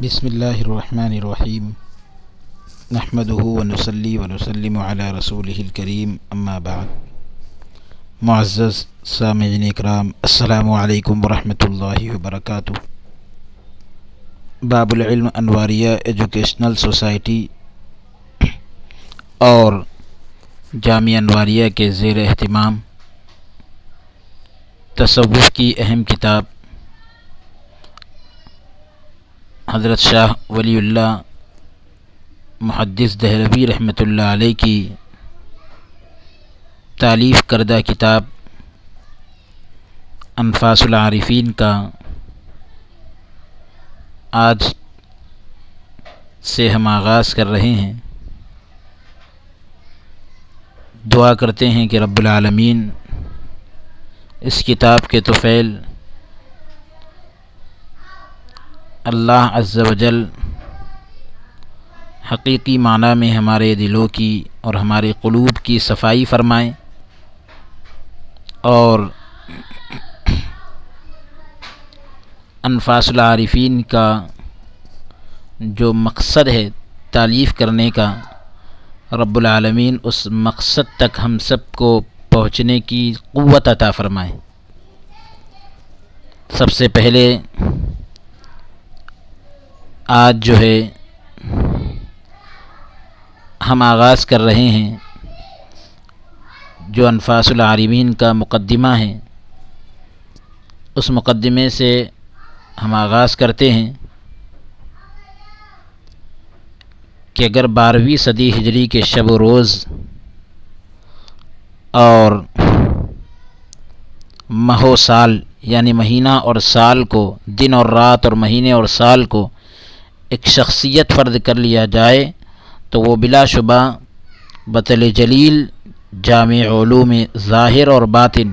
بسم اللہ الرحمن الرحیم نحمده ونصلی ونسلم علی رسولہ الکریم اما بعد۔ معزز سامعین اکرام، السلام علیکم ورحمۃ اللہ وبرکاتہ۔ باب العلم انواریہ ایجوکیشنل سوسائٹی اور جامعہ انواریہ کے زیر اہتمام تصوف کی اہم کتاب حضرت شاہ ولی اللہ محدث دہلوی رحمۃ اللہ علیہ کی تالیف کردہ کتاب انفاس العارفین کا آج سے ہم آغاز کر رہے ہیں۔ دعا کرتے ہیں کہ رب العالمین اس کتاب کے طفیل اللہ عز و جل حقیقی معنی میں ہمارے دلوں کی اور ہمارے قلوب کی صفائی فرمائیں، اور انفاس العارفین کا جو مقصد ہے تالیف کرنے کا، رب العالمین اس مقصد تک ہم سب کو پہنچنے کی قوت عطا فرمائے۔ سب سے پہلے آج جو ہے ہم آغاز کر رہے ہیں جو انفاس العارفین کا مقدمہ ہے، اس مقدمے سے ہم آغاز کرتے ہیں کہ اگر 12ویں صدی ہجری کے شب و روز اور ماہ و سال یعنی مہینہ اور سال کو، دن اور رات اور مہینے اور سال کو ایک شخصیت فرض کر لیا جائے تو وہ بلا شبہ بطل جلیل جامع علوم ظاہر اور باطن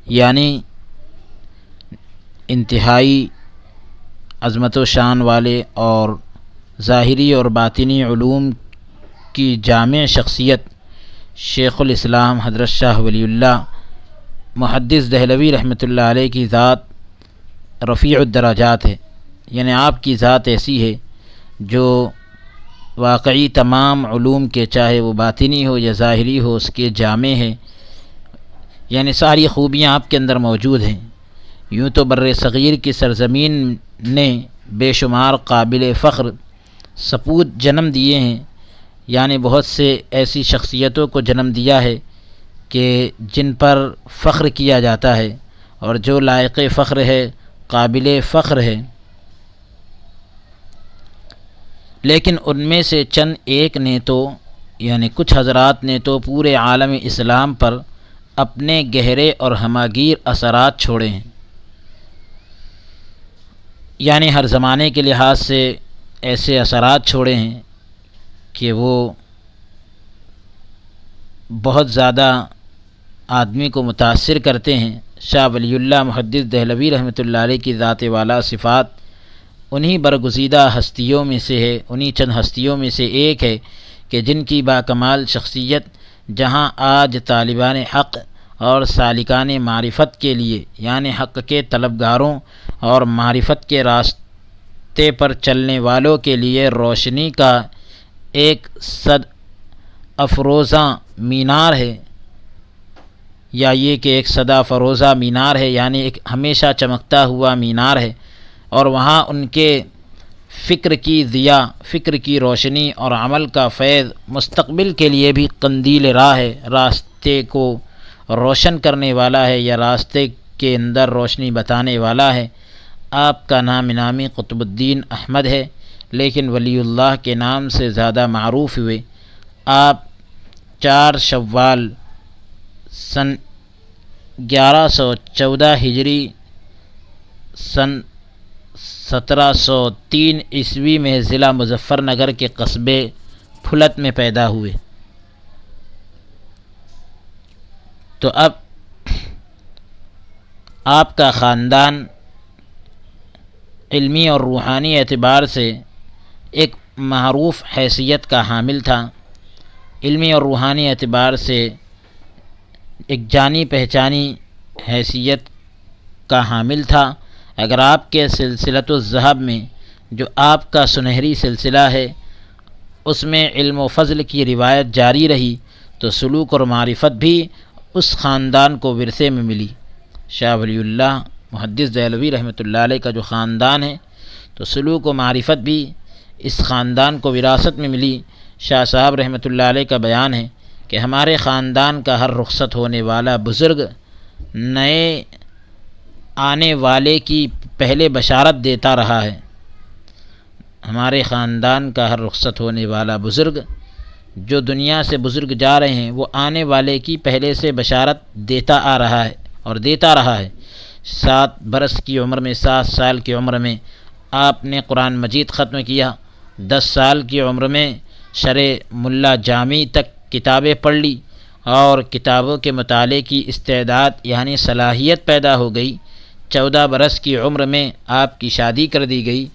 یعنی انتہائی عظمت و شان والے اور ظاہری اور باطنی علوم کی جامع شخصیت شیخ الاسلام حضرت شاہ ولی اللہ محدث دہلوی رحمۃ اللہ علیہ کی ذات رفیع الدرجات ہے، یعنی آپ کی ذات ایسی ہے جو واقعی تمام علوم کے، چاہے وہ باطنی ہو یا ظاہری ہو، اس کے جامع ہے، یعنی ساری خوبیاں آپ کے اندر موجود ہیں۔ یوں تو بر صغیر کی سرزمین نے بے شمار قابل فخر سپوت جنم دیے ہیں، یعنی بہت سے ایسی شخصیتوں کو جنم دیا ہے کہ جن پر فخر کیا جاتا ہے اور جو لائق فخر ہے، قابل فخر ہے، لیکن ان میں سے چند ایک نے تو یعنی کچھ حضرات نے تو پورے عالم اسلام پر اپنے گہرے اور ہماگیر اثرات چھوڑے ہیں، یعنی ہر زمانے کے لحاظ سے ایسے اثرات چھوڑے ہیں کہ وہ بہت زیادہ آدمی کو متاثر کرتے ہیں۔ شاہ ولی اللہ محدث دہلوی رحمۃ اللہ علیہ کی ذات والا صفات انہی برگزیدہ ہستیوں میں سے ہے، انہی چند ہستیوں میں سے ایک ہے کہ جن کی باکمال شخصیت جہاں آج طالبان حق اور سالکان معرفت کے لیے یعنی حق کے طلبگاروں اور معرفت کے راستے پر چلنے والوں کے لیے روشنی کا ایک صد افروزہ مینار ہے، یا یہ کہ ایک صدا فروزہ مینار ہے، یعنی ایک ہمیشہ چمکتا ہوا مینار ہے، اور وہاں ان کے فکر کی ضیاء، فکر کی روشنی اور عمل کا فیض مستقبل کے لیے بھی قندیل راہ ہے، راستے کو روشن کرنے والا ہے یا راستے کے اندر روشنی بتانے والا ہے۔ آپ کا نام نامی قطب الدین احمد ہے، لیکن ولی اللہ کے نام سے زیادہ معروف ہوئے۔ آپ 4 شوال سن 1114 ہجری سن 1703 عیسوی میں ضلع مظفر نگر کے قصبے پھلت میں پیدا ہوئے۔ تو اب آپ کا خاندان علمی اور روحانی اعتبار سے ایک معروف حیثیت کا حامل تھا، علمی اور روحانی اعتبار سے ایک جانی پہچانی حیثیت کا حامل تھا۔ اگر آپ کے سلسلۃ الذہب میں جو آپ کا سنہری سلسلہ ہے اس میں علم و فضل کی روایت جاری رہی تو سلوک اور معرفت بھی اس خاندان کو ورثے میں ملی۔ شاہ ولی اللہ محدث دہلوی رحمۃ اللہ علیہ کا جو خاندان ہے تو سلوک و معرفت بھی اس خاندان کو وراثت میں ملی۔ شاہ صاحب رحمۃ اللہ علیہ کا بیان ہے کہ ہمارے خاندان کا ہر رخصت ہونے والا بزرگ نئے آنے والے کی پہلے بشارت دیتا رہا ہے۔ ہمارے خاندان کا ہر رخصت ہونے والا بزرگ جو دنیا سے بزرگ جا رہے ہیں وہ آنے والے کی پہلے سے بشارت دیتا آ رہا ہے اور دیتا رہا ہے۔ 7 برس کی عمر میں 7 سال کی عمر میں آپ نے قرآن مجید ختم کیا، 10 سال کی عمر میں شرح ملا جامی تک کتابیں پڑھ لی اور کتابوں کے مطالعے کی استعداد یعنی صلاحیت پیدا ہو گئی۔ 14 برس کی عمر میں آپ کی شادی کر دی گئی۔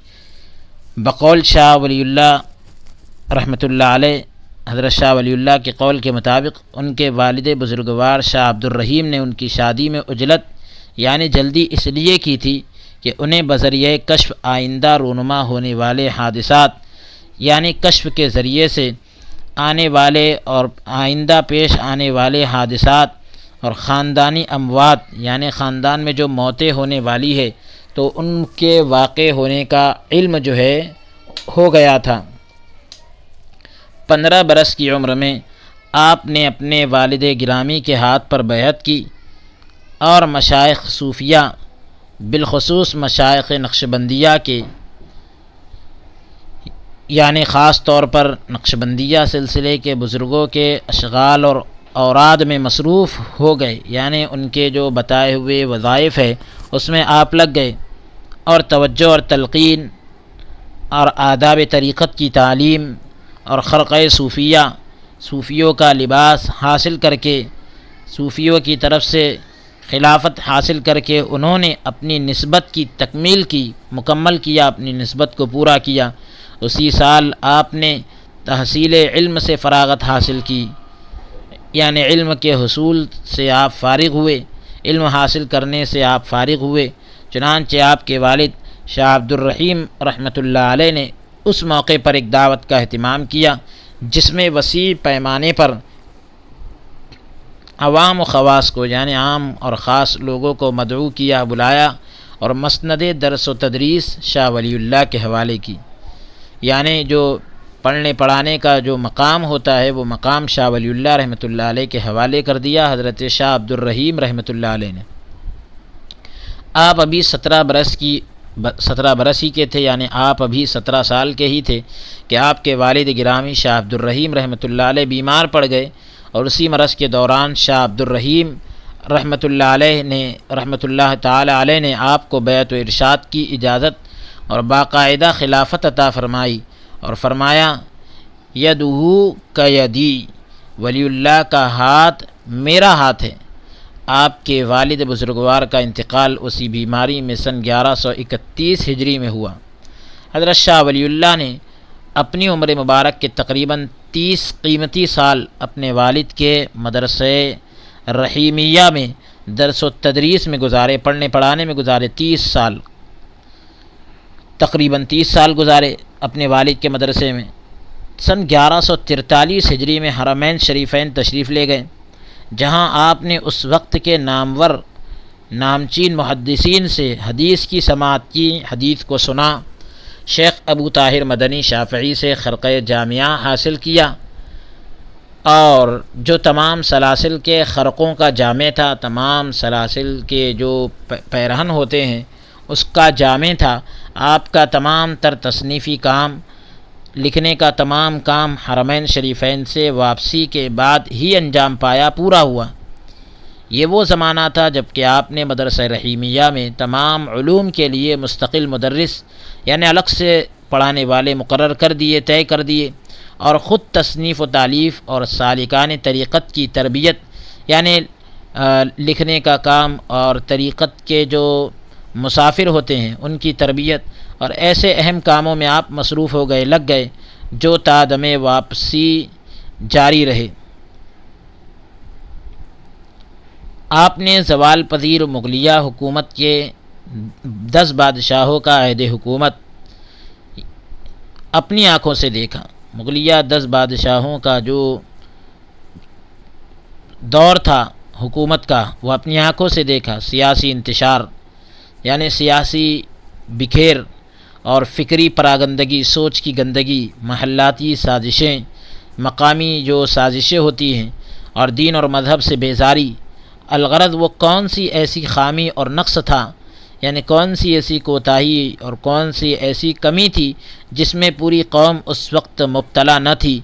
بقول شاہ ولی اللہ رحمۃ اللہ علیہ، حضرت شاہ ولی اللہ کے قول کے مطابق ان کے والد بزرگوار شاہ عبد الرحیم نے ان کی شادی میں عجلت یعنی جلدی اس لیے کی تھی کہ انہیں بذریعہ کشف آئندہ رونما ہونے والے حادثات یعنی کشف کے ذریعے سے آنے والے اور آئندہ پیش آنے والے حادثات اور خاندانی اموات یعنی خاندان میں جو موتیں ہونے والی ہے تو ان کے واقع ہونے کا علم جو ہے ہو گیا تھا۔ 15 برس کی عمر میں آپ نے اپنے والد گرامی کے ہاتھ پر بیعت کی اور مشائخ صوفیہ بالخصوص مشائخ نقشبندیہ کے یعنی خاص طور پر نقشبندیہ سلسلے کے بزرگوں کے اشغال اور اوراد میں مصروف ہو گئے، یعنی ان کے جو بتائے ہوئے وظائف ہے اس میں آپ لگ گئے اور توجہ اور تلقین اور آداب طریقت کی تعلیم اور خرقہ صوفیہ صوفیوں کا لباس حاصل کر کے صوفیوں کی طرف سے خلافت حاصل کر کے انہوں نے اپنی نسبت کی تکمیل کی، مکمل کیا، اپنی نسبت کو پورا کیا۔ اسی سال آپ نے تحصیل علم سے فراغت حاصل کی، یعنی علم کے حصول سے آپ فارغ ہوئے، علم حاصل کرنے سے آپ فارغ ہوئے۔ چنانچہ آپ کے والد شاہ عبد الرحیم رحمۃ اللہ علیہ نے اس موقع پر ایک دعوت کا اہتمام کیا جس میں وسیع پیمانے پر عوام و خواص کو یعنی عام اور خاص لوگوں کو مدعو کیا، بلایا اور مسند درس و تدریس شاہ ولی اللہ کے حوالے کی، یعنی جو پڑھنے پڑھانے کا جو مقام ہوتا ہے وہ مقام شاہ ولی اللہ رحمۃ اللہ علیہ کے حوالے کر دیا حضرت شاہ عبد الرحیم رحمۃ اللہ علیہ نے۔ آپ ابھی 17 برس ہی کے تھے، یعنی آپ ابھی 17 سال کے ہی تھے کہ آپ کے والد گرامی شاہ عبد الرحیم رحمۃ اللہ علیہ بیمار پڑ گئے، اور اسی مرض کے دوران شاہ عبد الرحیم رحمۃ اللہ تعالی علیہ نے آپ کو بیعت و ارشاد کی اجازت اور باقاعدہ خلافت عطا فرمائی اور فرمایا یدہ کیدی، ولی اللہ کا ہاتھ میرا ہاتھ ہے۔ آپ کے والد بزرگوار کا انتقال اسی بیماری میں سن 1131 ہجری میں ہوا۔ حضرت شاہ ولی اللہ نے اپنی عمر مبارک کے تقریباً 30 قیمتی سال اپنے والد کے مدرسہ رحیمیہ میں درس و تدریس میں گزارے، پڑھنے پڑھانے میں گزارے۔ 30 سال تقریباً 30 سال گزارے اپنے والد کے مدرسے میں۔ سن 1143 ہجری میں حرمین شریفین تشریف لے گئے، جہاں آپ نے اس وقت کے نامور نامچین محدثین سے حدیث کی سماعت کی، حدیث کو سنا، شیخ ابو طاہر مدنی شافعی سے خرقہ جامعہ حاصل کیا، اور جو تمام سلاسل کے خرقوں کا جامع تھا، تمام سلاسل کے جو پیرہن ہوتے ہیں اس کا جامع تھا۔ آپ کا تمام تر تصنیفی کام، لکھنے کا تمام کام حرمین شریفین سے واپسی کے بعد ہی انجام پایا، پورا ہوا۔ یہ وہ زمانہ تھا جب کہ آپ نے مدرسہ رحیمیہ میں تمام علوم کے لیے مستقل مدرس یعنی الگ سے پڑھانے والے مقرر کر دیے، طے کر دیے، اور خود تصنیف و تالیف اور سالکان طریقت کی تربیت یعنی لکھنے کا کام اور طریقت کے جو مسافر ہوتے ہیں ان کی تربیت اور ایسے اہم کاموں میں آپ مصروف ہو گئے، لگ گئے، جو تا دم واپسی جاری رہے۔ آپ نے زوال پذیر مغلیہ حکومت کے 10 بادشاہوں کا عہد حکومت اپنی آنکھوں سے دیکھا۔ مغلیہ 10 بادشاہوں کا جو دور تھا حکومت کا، وہ اپنی آنکھوں سے دیکھا۔ سیاسی انتشار یعنی سیاسی بکھیر اور فکری پراگندگی، سوچ کی گندگی، محلاتی سازشیں، مقامی جو سازشیں ہوتی ہیں، اور دین اور مذہب سے بیزاری۔ الغرض وہ کون سی ایسی خامی اور نقص تھا، یعنی کون سی ایسی کوتاہی اور کون سی ایسی کمی تھی جس میں پوری قوم اس وقت مبتلا نہ تھی۔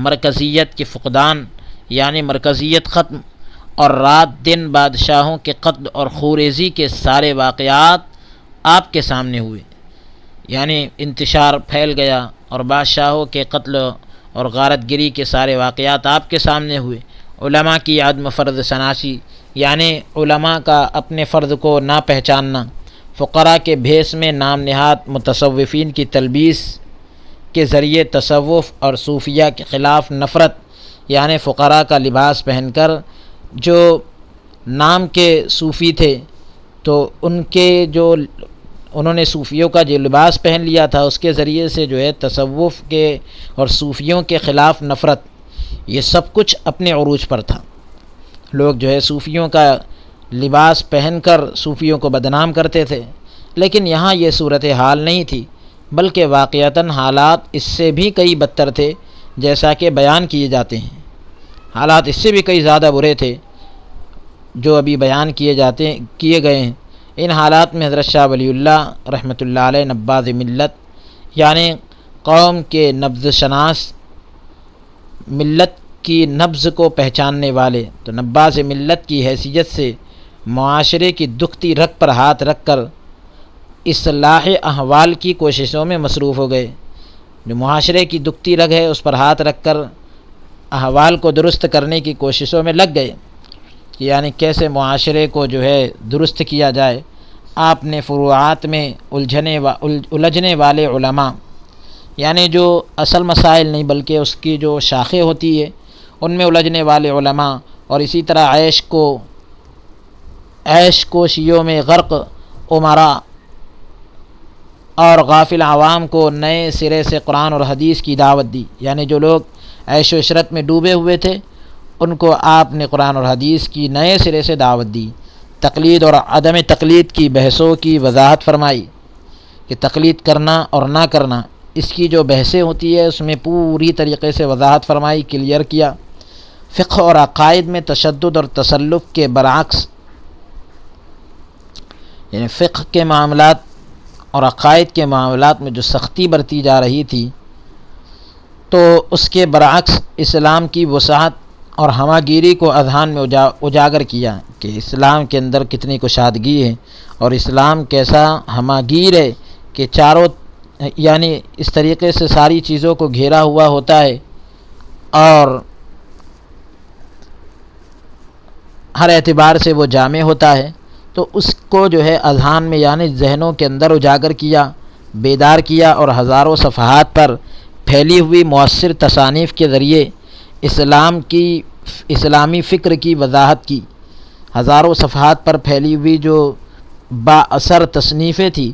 مرکزیت کے فقدان یعنی مرکزیت ختم، اور رات دن بادشاہوں کے قتل اور خوریزی کے سارے واقعات آپ کے سامنے ہوئے، یعنی انتشار پھیل گیا اور بادشاہوں کے قتل اور غارت گری کے سارے واقعات آپ کے سامنے ہوئے۔ علماء کی عدم فرض شناسی یعنی علماء کا اپنے فرض کو نہ پہچاننا، فقراء کے بھیس میں نام نہاد متصوفین کی تلبیس کے ذریعے تصوف اور صوفیہ کے خلاف نفرت، یعنی فقراء کا لباس پہن کر جو نام کے صوفی تھے تو انہوں نے صوفیوں کا جو لباس پہن لیا تھا، اس کے ذریعے سے جو ہے تصوف کے اور صوفیوں کے خلاف نفرت، یہ سب کچھ اپنے عروج پر تھا۔ لوگ جو ہے صوفیوں کا لباس پہن کر صوفیوں کو بدنام کرتے تھے، لیکن یہاں یہ صورتحال نہیں تھی، بلکہ واقعتاً حالات اس سے بھی کئی بدتر تھے، جیسا کہ بیان کیے جاتے ہیں۔ حالات اس سے بھی کئی زیادہ برے تھے جو ابھی بیان کیے گئے ہیں۔ ان حالات میں حضرت شاہ ولی اللہ رحمۃ اللہ علیہ نباز ملت یعنی قوم کے نبض شناس، ملت کی نبض کو پہچاننے والے، تو نباز ملت کی حیثیت سے معاشرے کی دکھتی رگ پر ہاتھ رکھ کر اصلاح احوال کی کوششوں میں مصروف ہو گئے۔ جو معاشرے کی دکھتی رگ ہے اس پر ہاتھ رکھ کر احوال کو درست کرنے کی کوششوں میں لگ گئے، یعنی کیسے معاشرے کو جو ہے درست کیا جائے۔ آپ نے فروعات میں الجھنے والے علماء، یعنی جو اصل مسائل نہیں بلکہ اس کی جو شاخیں ہوتی ہے ان میں الجھنے والے علماء، اور اسی طرح عیش کوشیوں میں غرق امراء اور غافل عوام کو نئے سرے سے قرآن اور حدیث کی دعوت دی، یعنی جو لوگ عیش و عشرت میں ڈوبے ہوئے تھے ان کو آپ نے قرآن اور حدیث کی نئے سرے سے دعوت دی۔ تقلید اور عدم تقلید کی بحثوں کی وضاحت فرمائی کہ تقلید کرنا اور نہ کرنا، اس کی جو بحثیں ہوتی ہے اس میں پوری طریقے سے وضاحت فرمائی، کلیئر کیا۔ فقہ اور عقائد میں تشدد اور تسلف کے برعکس، یعنی فقہ کے معاملات اور عقائد کے معاملات میں جو سختی برتی جا رہی تھی تو اس کے برعکس اسلام کی وسعت اور ہمہ گیری کو اذہان میں اجاگر کیا کہ اسلام کے اندر کتنی کشادگی ہے اور اسلام کیسا ہمہ گیر ہے کہ چاروں یعنی اس طریقے سے ساری چیزوں کو گھیرا ہوا ہوتا ہے اور ہر اعتبار سے وہ جامع ہوتا ہے۔ تو اس کو جو ہے اذہان میں یعنی ذہنوں کے اندر اجاگر کیا، بیدار کیا، اور ہزاروں صفحات پر پھیلی ہوئی مؤثر تصانیف کے ذریعے اسلامی فکر کی وضاحت کی۔ ہزاروں صفحات پر پھیلی ہوئی جو با اثر تصنیفیں تھیں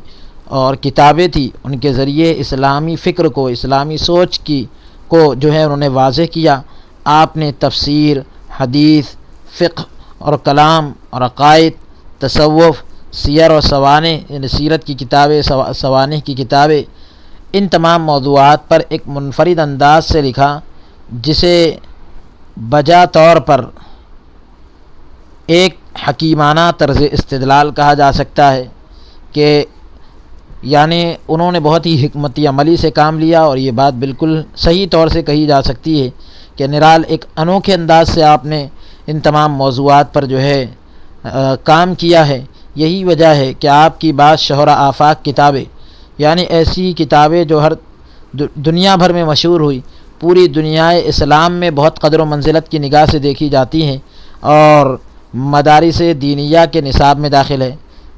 اور کتابیں تھیں، ان کے ذریعے اسلامی فکر کو، اسلامی سوچ کو جو ہے انہوں نے واضح کیا۔ آپ نے تفسیر، حدیث، فقہ اور کلام اور عقائد، تصوف، سیر اور سوانح یعنی سیرت کی کتابیں، سوانح کی کتابیں، ان تمام موضوعات پر ایک منفرد انداز سے لکھا جسے بجا طور پر ایک حکیمانہ طرز استدلال کہا جا سکتا ہے کہ یعنی انہوں نے بہت ہی حکمتی عملی سے کام لیا، اور یہ بات بالکل صحیح طور سے کہی جا سکتی ہے کہ نرال ایک انوکھے انداز سے آپ نے ان تمام موضوعات پر جو ہے کام کیا ہے۔ یہی وجہ ہے کہ آپ کی بعض شہرہ آفاق کتابیں، یعنی ایسی کتابیں جو ہر دنیا بھر میں مشہور ہوئی، پوری دنیا اسلام میں بہت قدر و منزلت کی نگاہ سے دیکھی جاتی ہیں اور مدارس دینیہ کے نصاب میں داخل ہے۔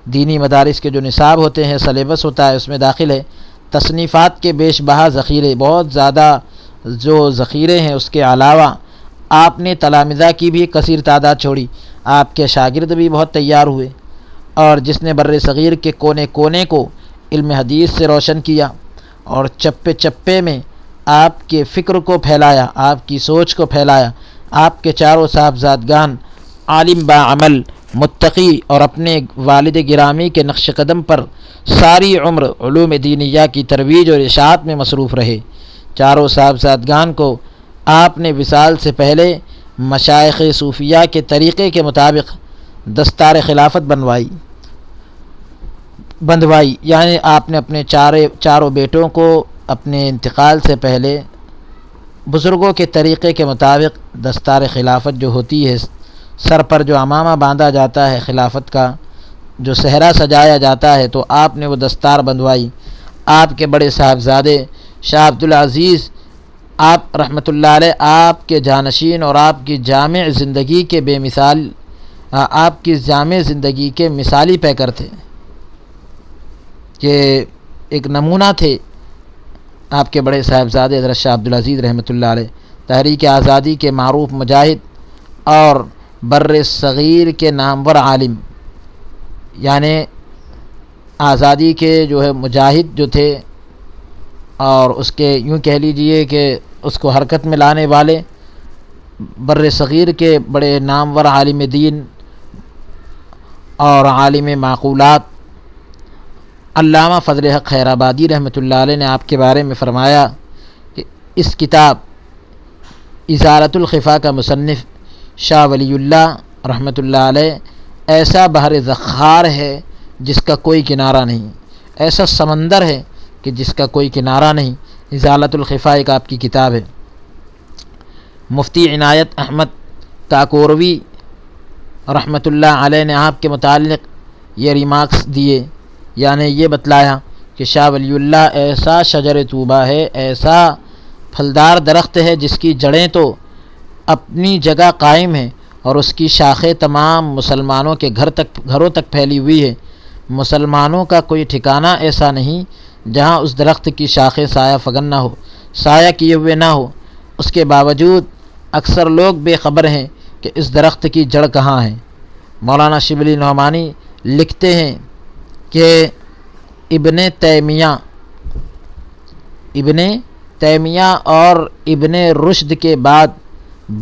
دینی مدارس کے جو نصاب ہوتے ہیں، سلیبس ہوتا ہے، اس میں داخل ہے۔ تصنیفات کے بیش بہا ذخیرے، بہت زیادہ جو ذخیرے ہیں، اس کے علاوہ آپ نے تلامذہ کی بھی کثیر تعداد چھوڑی، آپ کے شاگرد بھی بہت تیار ہوئے، اور جس نے بر صغیر کے کونے کونے کو علم حدیث سے روشن کیا، اور چپے چپے میں آپ کے فکر کو پھیلایا، آپ کی سوچ کو پھیلایا۔ آپ کے چاروں صاحبزادگان عالم باعمل، متقی اور اپنے والد گرامی کے نقش قدم پر ساری عمر علوم دینیہ کی ترویج اور اشاعت میں مصروف رہے۔ چاروں صاحبزادگان کو آپ نے وصال سے پہلے مشائخ صوفیہ کے طریقے کے مطابق دستار خلافت بندوائی، یعنی آپ نے اپنے چاروں بیٹوں کو اپنے انتقال سے پہلے بزرگوں کے طریقے کے مطابق دستار خلافت جو ہوتی ہے، سر پر جو عمامہ باندھا جاتا ہے خلافت کا، جو صحرا سجایا جاتا ہے، تو آپ نے وہ دستار بندھوائی۔ آپ کے بڑے صاحبزادے شاہ عبدالعزیز آپ رحمۃ اللہ علیہ آپ کے جانشین اور آپ کی جامع زندگی کے مثالی پیکر تھے، کہ ایک نمونہ تھے۔ آپ کے بڑے صاحبزادے حضرت شاہ عبدالعزیز رحمۃ اللہ علیہ تحریک آزادی کے معروف مجاہد اور بر صغیر کے نامور عالم، یعنی آزادی کے جو ہے مجاہد جو تھے، اور اس کے یوں کہہ لیجئے کہ اس کو حرکت میں لانے والے، بر صغیر کے بڑے نامور عالم دین اور عالم معقولات علامہ فضل حق خیرآبادی رحمۃ اللہ علیہ نے آپ کے بارے میں فرمایا کہ اس کتاب ازالۃ الخفا کا مصنف شاہ ولی اللہ رحمۃ اللہ علیہ ایسا بحر ذخار ہے جس کا کوئی کنارہ نہیں، ایسا سمندر ہے کہ جس کا کوئی کنارہ نہیں۔ ازالۃ الخفا ایک آپ کی کتاب ہے۔ مفتی عنایت احمد کاکوروی رحمۃ اللہ علیہ نے آپ کے متعلق یہ ریمارکس دیے، یعنی یہ بتلایا کہ شاہ ولی اللہ ایسا شجر طوبہ ہے، ایسا پھلدار درخت ہے جس کی جڑیں تو اپنی جگہ قائم ہیں اور اس کی شاخیں تمام مسلمانوں کے گھروں تک پھیلی ہوئی ہے۔ مسلمانوں کا کوئی ٹھکانہ ایسا نہیں جہاں اس درخت کی شاخیں سایہ فگن نہ ہو، سایہ کیے ہوئے نہ ہو۔ اس کے باوجود اکثر لوگ بے خبر ہیں کہ اس درخت کی جڑ کہاں ہے۔ مولانا شبلی نعمانی لکھتے ہیں کہ ابن تیمیہ اور ابن رشد کے بعد،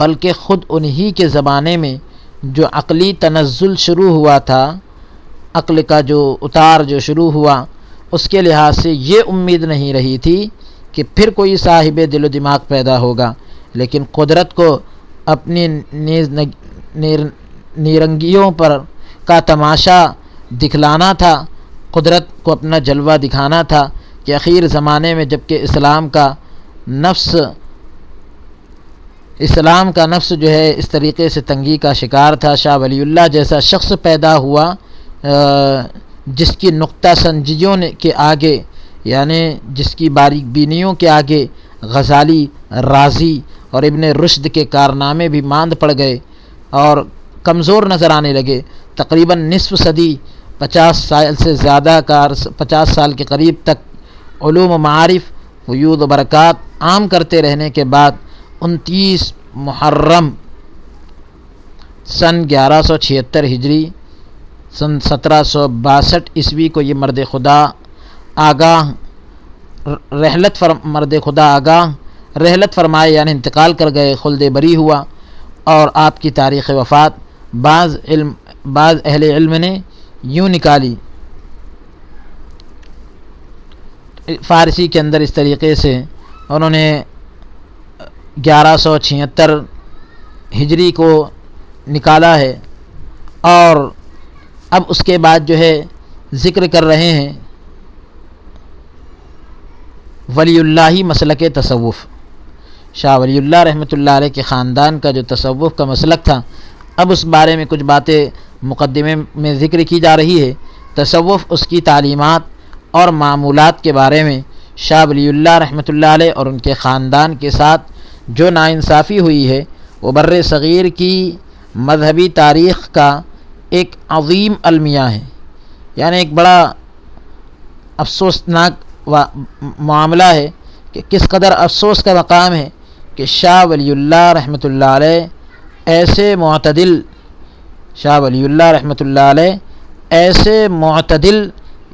بلکہ خود انہی کے زمانے میں جو عقلی تنزل شروع ہوا تھا، عقل کا جو اتار جو شروع ہوا، اس کے لحاظ سے یہ امید نہیں رہی تھی کہ پھر کوئی صاحب دل و دماغ پیدا ہوگا، لیکن قدرت کو اپنی نیرنگیوں پر کا تماشا دکھلانا تھا، قدرت کو اپنا جلوہ دکھانا تھا کہ اخیر زمانے میں جب کہ اسلام کا نفس جو ہے اس طریقے سے تنگی کا شکار تھا، شاہ ولی اللہ جیسا شخص پیدا ہوا جس کی نقطہ سنجیوں کے آگے، یعنی جس کی باریک بینیوں کے آگے غزالی، رازی اور ابن رشد کے کارنامے بھی ماند پڑ گئے اور کمزور نظر آنے لگے۔ تقریباً نصف صدی، 50 سال کے قریب تک علوم و معارف، فیوض و برکات عام کرتے رہنے کے بعد 29 محرم سن 1176 ہجری، سن 1762 عیسوی کو یہ مرد خدا آگاہ رحلت فرمائے، یعنی انتقال کر گئے، خلد بری ہوا۔ اور آپ کی تاریخ وفات بعض اہل علم نے یوں نکالی، فارسی کے اندر اس طریقے سے انہوں نے 1176 ہجری کو نکالا ہے، اور اب اس کے بعد جو ہے ذکر کر رہے ہیں ولی اللہ مسلک تصوف۔ شاہ ولی اللہ رحمۃ اللہ علیہ کے خاندان کا جو تصوف کا مسلک تھا، اب اس بارے میں کچھ باتیں مقدمے میں ذکر کی جا رہی ہے۔ تصوف، اس کی تعلیمات اور معمولات کے بارے میں شاہ ولی اللہ رحمۃ اللہ علیہ اور ان کے خاندان کے ساتھ جو ناانصافی ہوئی ہے، وہ بر صغیر کی مذہبی تاریخ کا ایک عظیم المیہ ہے، یعنی ایک بڑا افسوسناک معاملہ ہے کہ کس قدر افسوس کا مقام ہے کہ شاہ ولی اللہ رحمۃ اللہ علیہ ایسے معتدل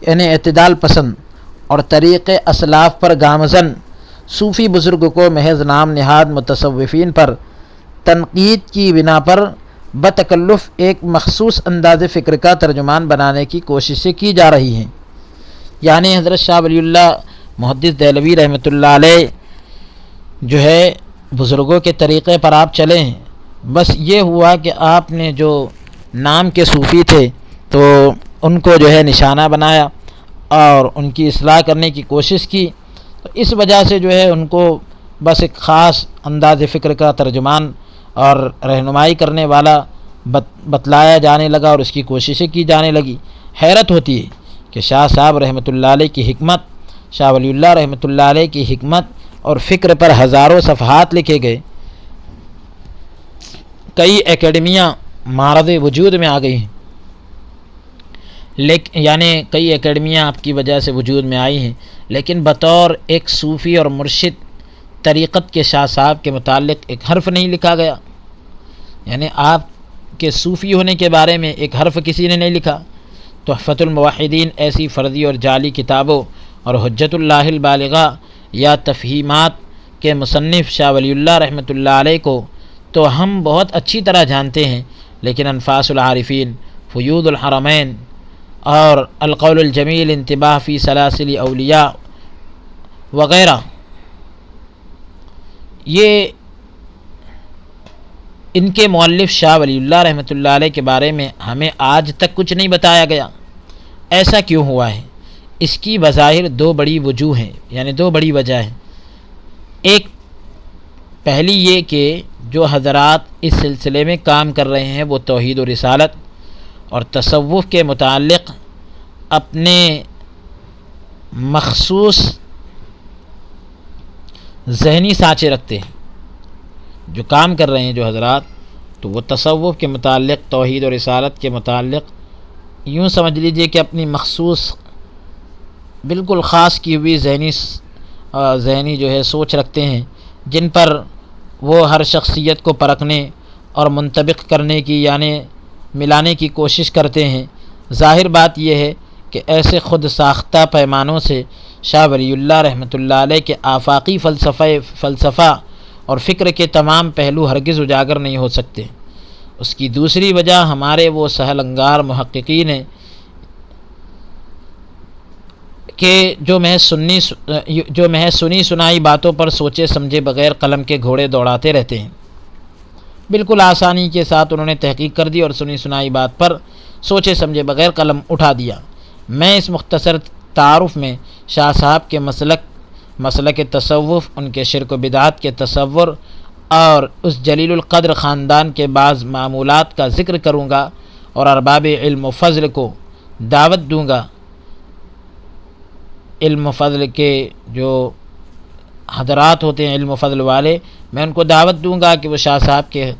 یعنی اعتدال پسند اور طریق اسلاف پر گامزن صوفی بزرگ کو محض نام نہاد متصوفین پر تنقید کی بنا پر بتکلف ایک مخصوص انداز فکر کا ترجمان بنانے کی کوششیں کی جا رہی ہیں۔ یعنی حضرت شاہ ولی اللہ محدث دہلوی رحمۃ اللہ علیہ جو ہے بزرگوں کے طریقے پر آپ چلے ہیں، بس یہ ہوا کہ آپ نے جو نام کے صوفی تھے تو ان کو جو ہے نشانہ بنایا اور ان کی اصلاح کرنے کی کوشش کی، تو اس وجہ سے جو ہے ان کو بس ایک خاص انداز فکر کا ترجمان اور رہنمائی کرنے والا بتلایا جانے لگا اور اس کی کوششیں کی جانے لگی۔ حیرت ہوتی ہے کہ شاہ صاحب رحمۃ اللہ علیہ کی حکمت، شاہ ولی اللہ رحمۃ اللہ علیہ کی حکمت اور فکر پر ہزاروں صفحات لکھے گئے، کئی اکیڈمیاں معرض وجود میں آ گئی ہیں، یعنی کئی اکیڈمیاں آپ کی وجہ سے وجود میں آئی ہیں، لیکن بطور ایک صوفی اور مرشد طریقت کے شاہ صاحب کے متعلق ایک حرف نہیں لکھا گیا۔ یعنی آپ کے صوفی ہونے کے بارے میں ایک حرف کسی نے نہیں لکھا۔ تحفۃ الموحدین ایسی فرضی اور جعلی کتابوں اور حجت اللہ البالغہ یا تفہیمات کے مصنف شاہ ولی اللہ رحمۃ اللہ علیہ کو تو ہم بہت اچھی طرح جانتے ہیں، لیکن انفاس العارفین، فیوض الحرمین اور القول الجمیل، انتباہ فی سلاسل اولیاء وغیرہ، یہ ان کے مؤلف شاہ ولی اللہ رحمۃ اللہ علیہ کے بارے میں ہمیں آج تک کچھ نہیں بتایا گیا۔ ایسا کیوں ہوا ہے؟ اس کی بظاہر دو بڑی وجوہ ہیں، یعنی دو بڑی وجہ ہیں۔ ایک پہلی یہ کہ جو حضرات اس سلسلے میں کام کر رہے ہیں وہ توحید و رسالت اور تصوف کے متعلق اپنے مخصوص ذہنی سانچے رکھتے ہیں۔ جو کام کر رہے ہیں جو حضرات، تو وہ تصوف کے متعلق، توحید و رسالت کے متعلق یوں سمجھ لیجئے کہ اپنی مخصوص بالکل خاص کی ہوئی ذہنی جو ہے سوچ رکھتے ہیں، جن پر وہ ہر شخصیت کو پرکھنے اور منطبق کرنے کی یعنی ملانے کی کوشش کرتے ہیں۔ ظاہر بات یہ ہے کہ ایسے خود ساختہ پیمانوں سے شاہ ولی اللہ رحمۃ اللہ علیہ کے آفاقی فلسفہ اور فکر کے تمام پہلو ہرگز اجاگر نہیں ہو سکتے۔ اس کی دوسری وجہ ہمارے وہ سہل انگار محققین ہیں کہ جو محض سنی سنائی باتوں پر سوچے سمجھے بغیر قلم کے گھوڑے دوڑاتے رہتے ہیں۔ بالکل آسانی کے ساتھ انہوں نے تحقیق کر دی اور سنی سنائی بات پر سوچے سمجھے بغیر قلم اٹھا دیا۔ میں اس مختصر تعارف میں شاہ صاحب کے مسلک تصوف، ان کے شرک و بدعات کے تصور اور اس جلیل القدر خاندان کے بعض معمولات کا ذکر کروں گا اور ارباب علم و فضل کو دعوت دوں گا۔ علم و فضل کے جو حضرات ہوتے ہیں، علم و فضل والے، میں ان کو دعوت دوں گا کہ وہ شاہ صاحب کے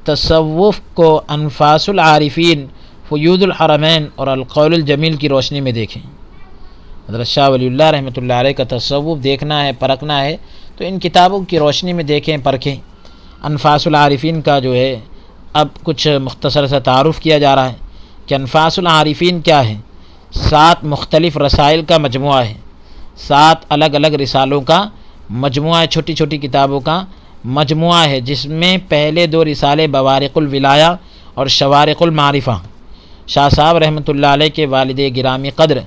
تصوف کو انفاس العارفین، فیوض الحرمین اور القول الجمیل کی روشنی میں دیکھیں۔ حضرت شاہ ولی اللہ رحمۃ اللہ علیہ کا تصوف دیکھنا ہے، پرکھنا ہے تو ان کتابوں کی روشنی میں دیکھیں، پرکھیں۔ انفاس العارفین کا جو ہے اب کچھ مختصر سا تعارف کیا جا رہا ہے کہ انفاس العارفین کیا ہے۔ 7 مختلف رسائل کا مجموعہ ہے، 7 الگ الگ رسالوں کا مجموعہ ہے، چھوٹی چھوٹی کتابوں کا مجموعہ ہے، جس میں پہلے 2 رسالے بوارق الولایہ اور شوارق المعرفہ، شاہ صاحب رحمۃ اللہ علیہ کے والد گرامی قدر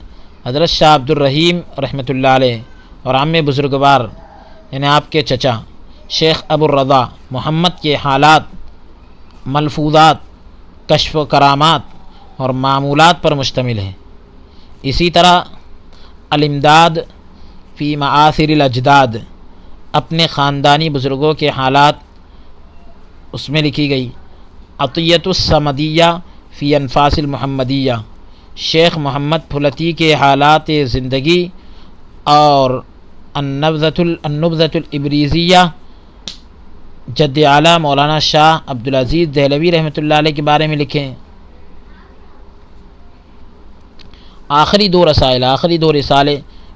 حضرت شاہ عبد الرحیم رحمۃ اللہ علیہ اور عام بزرگوار یعنی آپ کے چچا شیخ ابو الرضا محمد کے حالات، ملفوظات، کشف و کرامات اور معمولات پر مشتمل ہے۔ اسی طرح الامداد فی معاصر الاجداد، اپنے خاندانی بزرگوں کے حالات اس میں لکھی گئی۔ عطیۃ الصمدیہ فی انفاس المحمدیہ، شیخ محمد پھلتی کے حالات زندگی اور النبذۃ الابریزیہ، جد اعلیٰ مولانا شاہ عبدالعزیز دہلوی رحمۃ اللہ علیہ کے بارے میں لکھیں۔ آخری 2 رسالے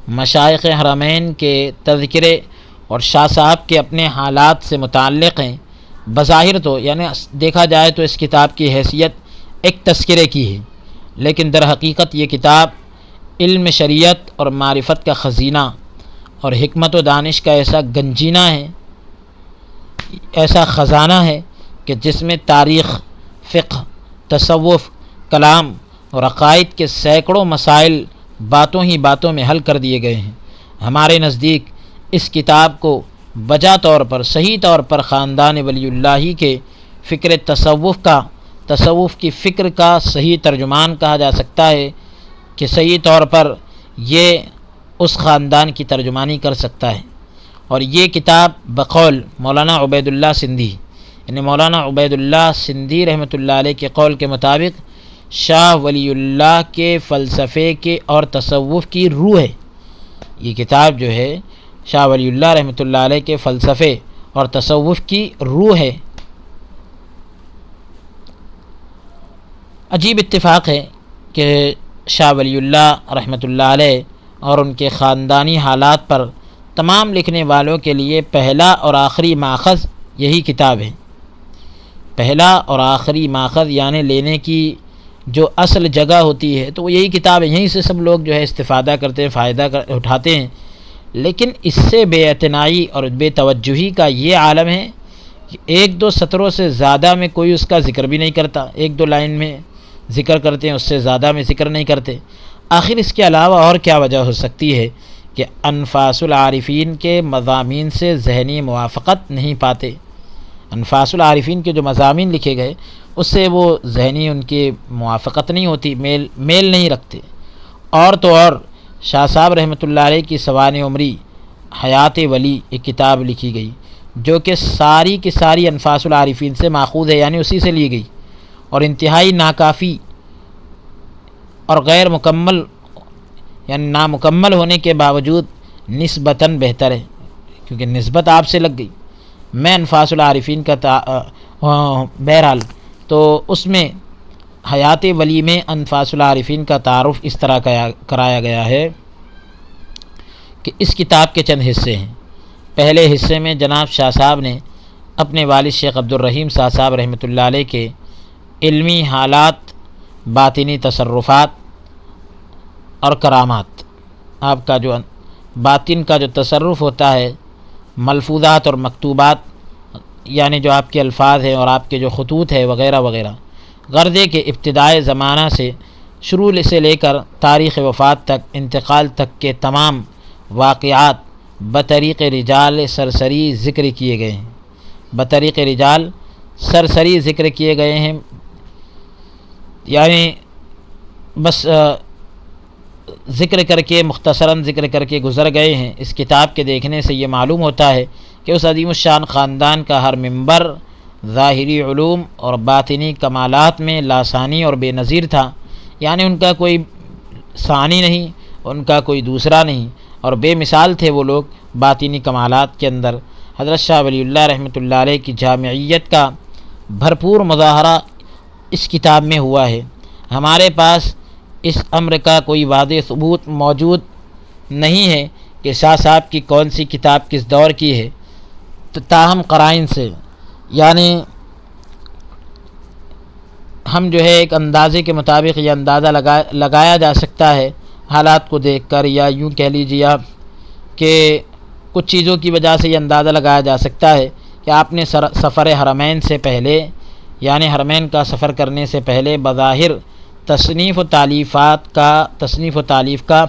مشائخ حرمین کے تذکرے اور شاہ صاحب کے اپنے حالات سے متعلق ہیں۔ بظاہر تو یعنی دیکھا جائے تو اس کتاب کی حیثیت ایک تذکرے کی ہے، لیکن در حقیقت یہ کتاب علم شریعت اور معرفت کا خزینہ اور حکمت و دانش کا ایسا گنجینہ ہے، ایسا خزانہ ہے کہ جس میں تاریخ، فقہ، تصوف، کلام اور عقائد کے سینکڑوں مسائل باتوں ہی باتوں میں حل کر دیے گئے ہیں۔ ہمارے نزدیک اس کتاب کو بجا طور پر، صحیح طور پر خاندان ولی اللہ کے فکر تصوف کی فکر کا صحیح ترجمان کہا جا سکتا ہے کہ صحیح طور پر یہ اس خاندان کی ترجمانی کر سکتا ہے۔ اور یہ کتاب بقول مولانا عبید اللہ سندھی، یعنی مولانا عبید اللہ سندھی رحمۃ اللہ علیہ کے قول کے مطابق شاہ ولی اللہ کے فلسفے کے اور تصوف کی روح ہے۔ یہ کتاب جو ہے شاہ ولی اللہ رحمۃ اللہ علیہ کے فلسفے اور تصوف کی روح ہے۔ عجیب اتفاق ہے کہ شاہ ولی اللہ رحمۃ اللہ علیہ اور ان کے خاندانی حالات پر تمام لکھنے والوں کے لیے پہلا اور آخری ماخذ یہی کتاب ہے۔ پہلا اور آخری ماخذ یعنی لینے کی جو اصل جگہ ہوتی ہے تو وہ یہی کتاب ہے، یہیں سے سب لوگ جو ہے استفادہ کرتے ہیں، فائدہ اٹھاتے ہیں۔ لیکن اس سے بے اعتنائی اور بے توجہی کا یہ عالم ہے کہ ایک دو سطروں سے زیادہ میں کوئی اس کا ذکر بھی نہیں کرتا، ایک دو لائن میں ذکر کرتے ہیں، اس سے زیادہ میں ذکر نہیں کرتے۔ آخر اس کے علاوہ اور کیا وجہ ہو سکتی ہے کہ انفاس العارفین کے مضامین سے ذہنی موافقت نہیں پاتے۔ انفاس العارفین کے جو مضامین لکھے گئے اس سے وہ ذہنی ان کی موافقت نہیں ہوتی، میل نہیں رکھتے۔ اور تو اور شاہ صاحب رحمۃ اللہ علیہ کی سوانح عمری حیات ولی ایک کتاب لکھی گئی جو کہ ساری کی ساری انفاس العارفین سے ماخوذ ہے، یعنی اسی سے لی گئی، اور انتہائی ناکافی اور غیر مکمل، یعنی نامکمل ہونے کے باوجود نسبتاً بہتر ہے، کیونکہ نسبت آپ سے لگ گئی۔ میں انفاس العارفین کا بہرحال تو اس میں حیات ولی میں انفاس العارفین کا تعارف اس طرح کرایا گیا ہے کہ اس کتاب کے چند حصے ہیں۔ پہلے حصے میں جناب شاہ صاحب نے اپنے والد شیخ عبدالرحیم شاہ صاحب رحمۃ اللہ علیہ کے علمی حالات، باطنی تصرفات اور کرامات، آپ کا جو باطن کا جو تصرف ہوتا ہے، ملفوظات اور مکتوبات، یعنی جو آپ کے الفاظ ہیں اور آپ کے جو خطوط ہے وغیرہ وغیرہ، غرضے کے ابتدائے زمانہ سے شروع سے لے کر تاریخ وفات تک، انتقال تک کے تمام واقعات بطریق رجال سرسری ذکر کیے گئے ہیں۔ بطریق رجال سرسری ذکر کیے گئے ہیں، یعنی بس ذکر کر کے، مختصراً ذکر کر کے گزر گئے ہیں۔ اس کتاب کے دیکھنے سے یہ معلوم ہوتا ہے کہ اس عظیم الشان خاندان کا ہر ممبر ظاہری علوم اور باطنی کمالات میں لاسانی اور بے نظیر تھا، یعنی ان کا کوئی ثانی نہیں، ان کا کوئی دوسرا نہیں، اور بے مثال تھے وہ لوگ باطنی کمالات کے اندر۔ حضرت شاہ ولی اللہ رحمۃ اللہ علیہ کی جامعیت کا بھرپور مظاہرہ اس کتاب میں ہوا ہے۔ ہمارے پاس اس امر کا کوئی واضح ثبوت موجود نہیں ہے کہ شاہ صاحب کی کون سی کتاب کس دور کی ہے، تاہم قرائن سے، یعنی ہم جو ہے ایک اندازے کے مطابق یہ اندازہ لگایا جا سکتا ہے حالات کو دیکھ کر، یا یوں کہہ لیجیے آپ کہ کچھ چیزوں کی وجہ سے یہ اندازہ لگایا جا سکتا ہے کہ آپ نے سفر حرمین سے پہلے، یعنی حرمین کا سفر کرنے سے پہلے بظاہر تصنیف و تالیف کا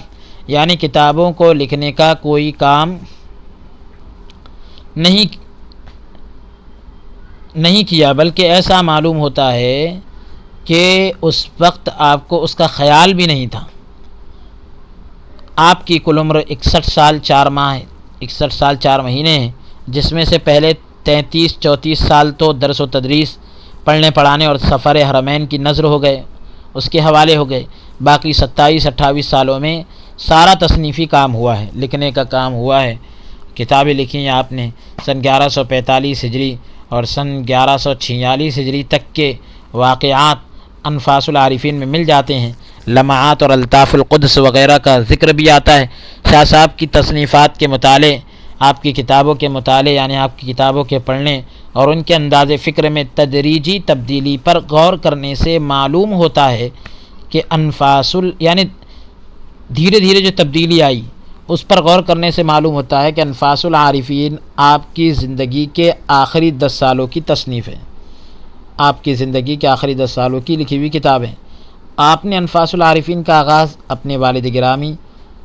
یعنی کتابوں کو لکھنے کا کوئی کام نہیں کیا، بلکہ ایسا معلوم ہوتا ہے کہ اس وقت آپ کو اس کا خیال بھی نہیں تھا۔ آپ کی کل عمر 61 سال 4 ماہ ہے، 61 سال 4 مہینے ہیں، جس میں سے پہلے 33-34 سال تو درس و تدریس، پڑھنے پڑھانے اور سفر حرمین کی نظر ہو گئے، اس کے حوالے ہو گئے۔ باقی 27-28 سالوں میں سارا تصنیفی کام ہوا ہے، لکھنے کا کام ہوا ہے۔ کتابیں لکھی ہیں آپ نے سن 1145 ہجری اور سن 1146 ہجری تک کے واقعات انفاس العارفین میں مل جاتے ہیں۔ لمعات اور الطاف القدس وغیرہ کا ذکر بھی آتا ہے۔ شاہ صاحب کی تصنیفات کے مطالعے، آپ کی کتابوں کے مطالعے، یعنی آپ کی کتابوں کے پڑھنے اور ان کے انداز فکر میں تدریجی تبدیلی پر غور کرنے سے معلوم ہوتا ہے کہ یعنی دھیرے دھیرے جو تبدیلی آئی اس پر غور کرنے سے معلوم ہوتا ہے کہ انفاس العارفین آپ کی زندگی کے آخری 10 سالوں کی تصنیف ہے، آپ کی زندگی کے آخری 10 سالوں کی لکھی ہوئی کتاب ہے۔ آپ نے انفاس العارفین کا آغاز اپنے والد گرامی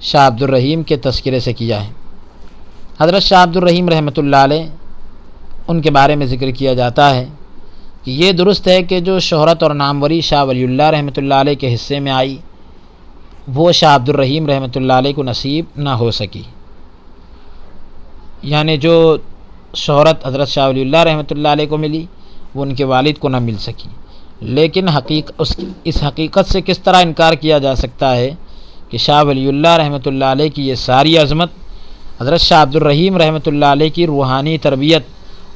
شاہ عبد الرحیم کے تذکرے سے کیا ہے۔ حضرت شاہ عبد الرحیم رحمۃ اللہ علیہ، ان کے بارے میں ذکر کیا جاتا ہے کہ یہ درست ہے کہ جو شہرت اور ناموری شاہ ولی اللہ رحمۃ اللہ علیہ کے حصے میں آئی وہ شاہ عبد الرحیم رحمۃ اللہ علیہ کو نصیب نہ ہو سکی، یعنی جو شہرت حضرت شاہ ولی اللہ رحمۃ اللہ علیہ کو ملی وہ ان کے والد کو نہ مل سکی۔ لیکن اس حقیقت سے کس طرح انکار کیا جا سکتا ہے کہ شاہ ولی اللہ رحمۃ اللہ علیہ کی یہ ساری عظمت حضرت شاہ عبد الرحیم رحمۃ اللہ علیہ کی روحانی تربیت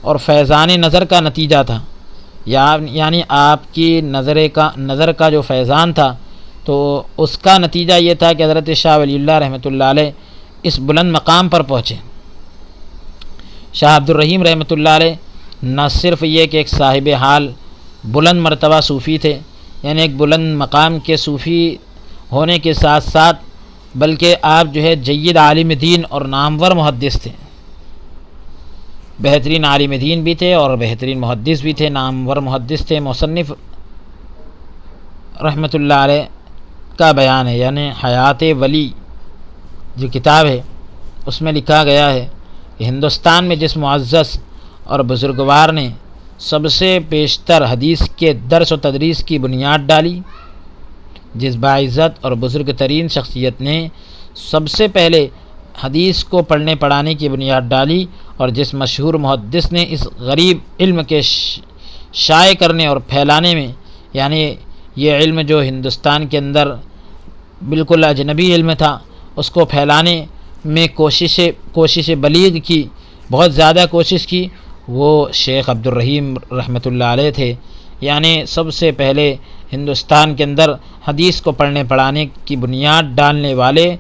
اور فیضان نظر کا نتیجہ تھا، یعنی آپ کی نظر کا جو فیضان تھا تو اس کا نتیجہ یہ تھا کہ حضرت شاہ ولی اللہ رحمۃ اللہ علیہ اس بلند مقام پر پہنچے۔ شاہ عبد الرحیم رحمۃ اللہ علیہ نہ صرف یہ کہ ایک صاحب حال بلند مرتبہ صوفی تھے، یعنی ایک بلند مقام کے صوفی ہونے کے ساتھ ساتھ بلکہ آپ جو ہے جید عالم دین اور نامور محدث تھے، بہترین عالم دین بھی تھے اور بہترین محدث بھی تھے، نامور محدث تھے۔ مصنف رحمۃ اللہ علیہ کا بیان ہے، یعنی حیات ولی جو کتاب ہے اس میں لکھا گیا ہے کہ ہندوستان میں جس معزز اور بزرگوار نے سب سے بیشتر حدیث کے درس و تدریس کی بنیاد ڈالی، جس باعزت اور بزرگ ترین شخصیت نے سب سے پہلے حدیث کو پڑھنے پڑھانے کی بنیاد ڈالی، اور جس مشہور محدث نے اس غریب علم کے شائع کرنے اور پھیلانے میں، یعنی یہ علم جو ہندوستان کے اندر بالکل اجنبی علم تھا اس کو پھیلانے میں کوشش بلیغ کی، بہت زیادہ کوشش کی، وہ شیخ عبد الرحیم رحمۃ اللہ علیہ تھے۔ یعنی سب سے پہلے ہندوستان کے اندر حدیث کو پڑھنے پڑھانے کی بنیاد ڈالنے والے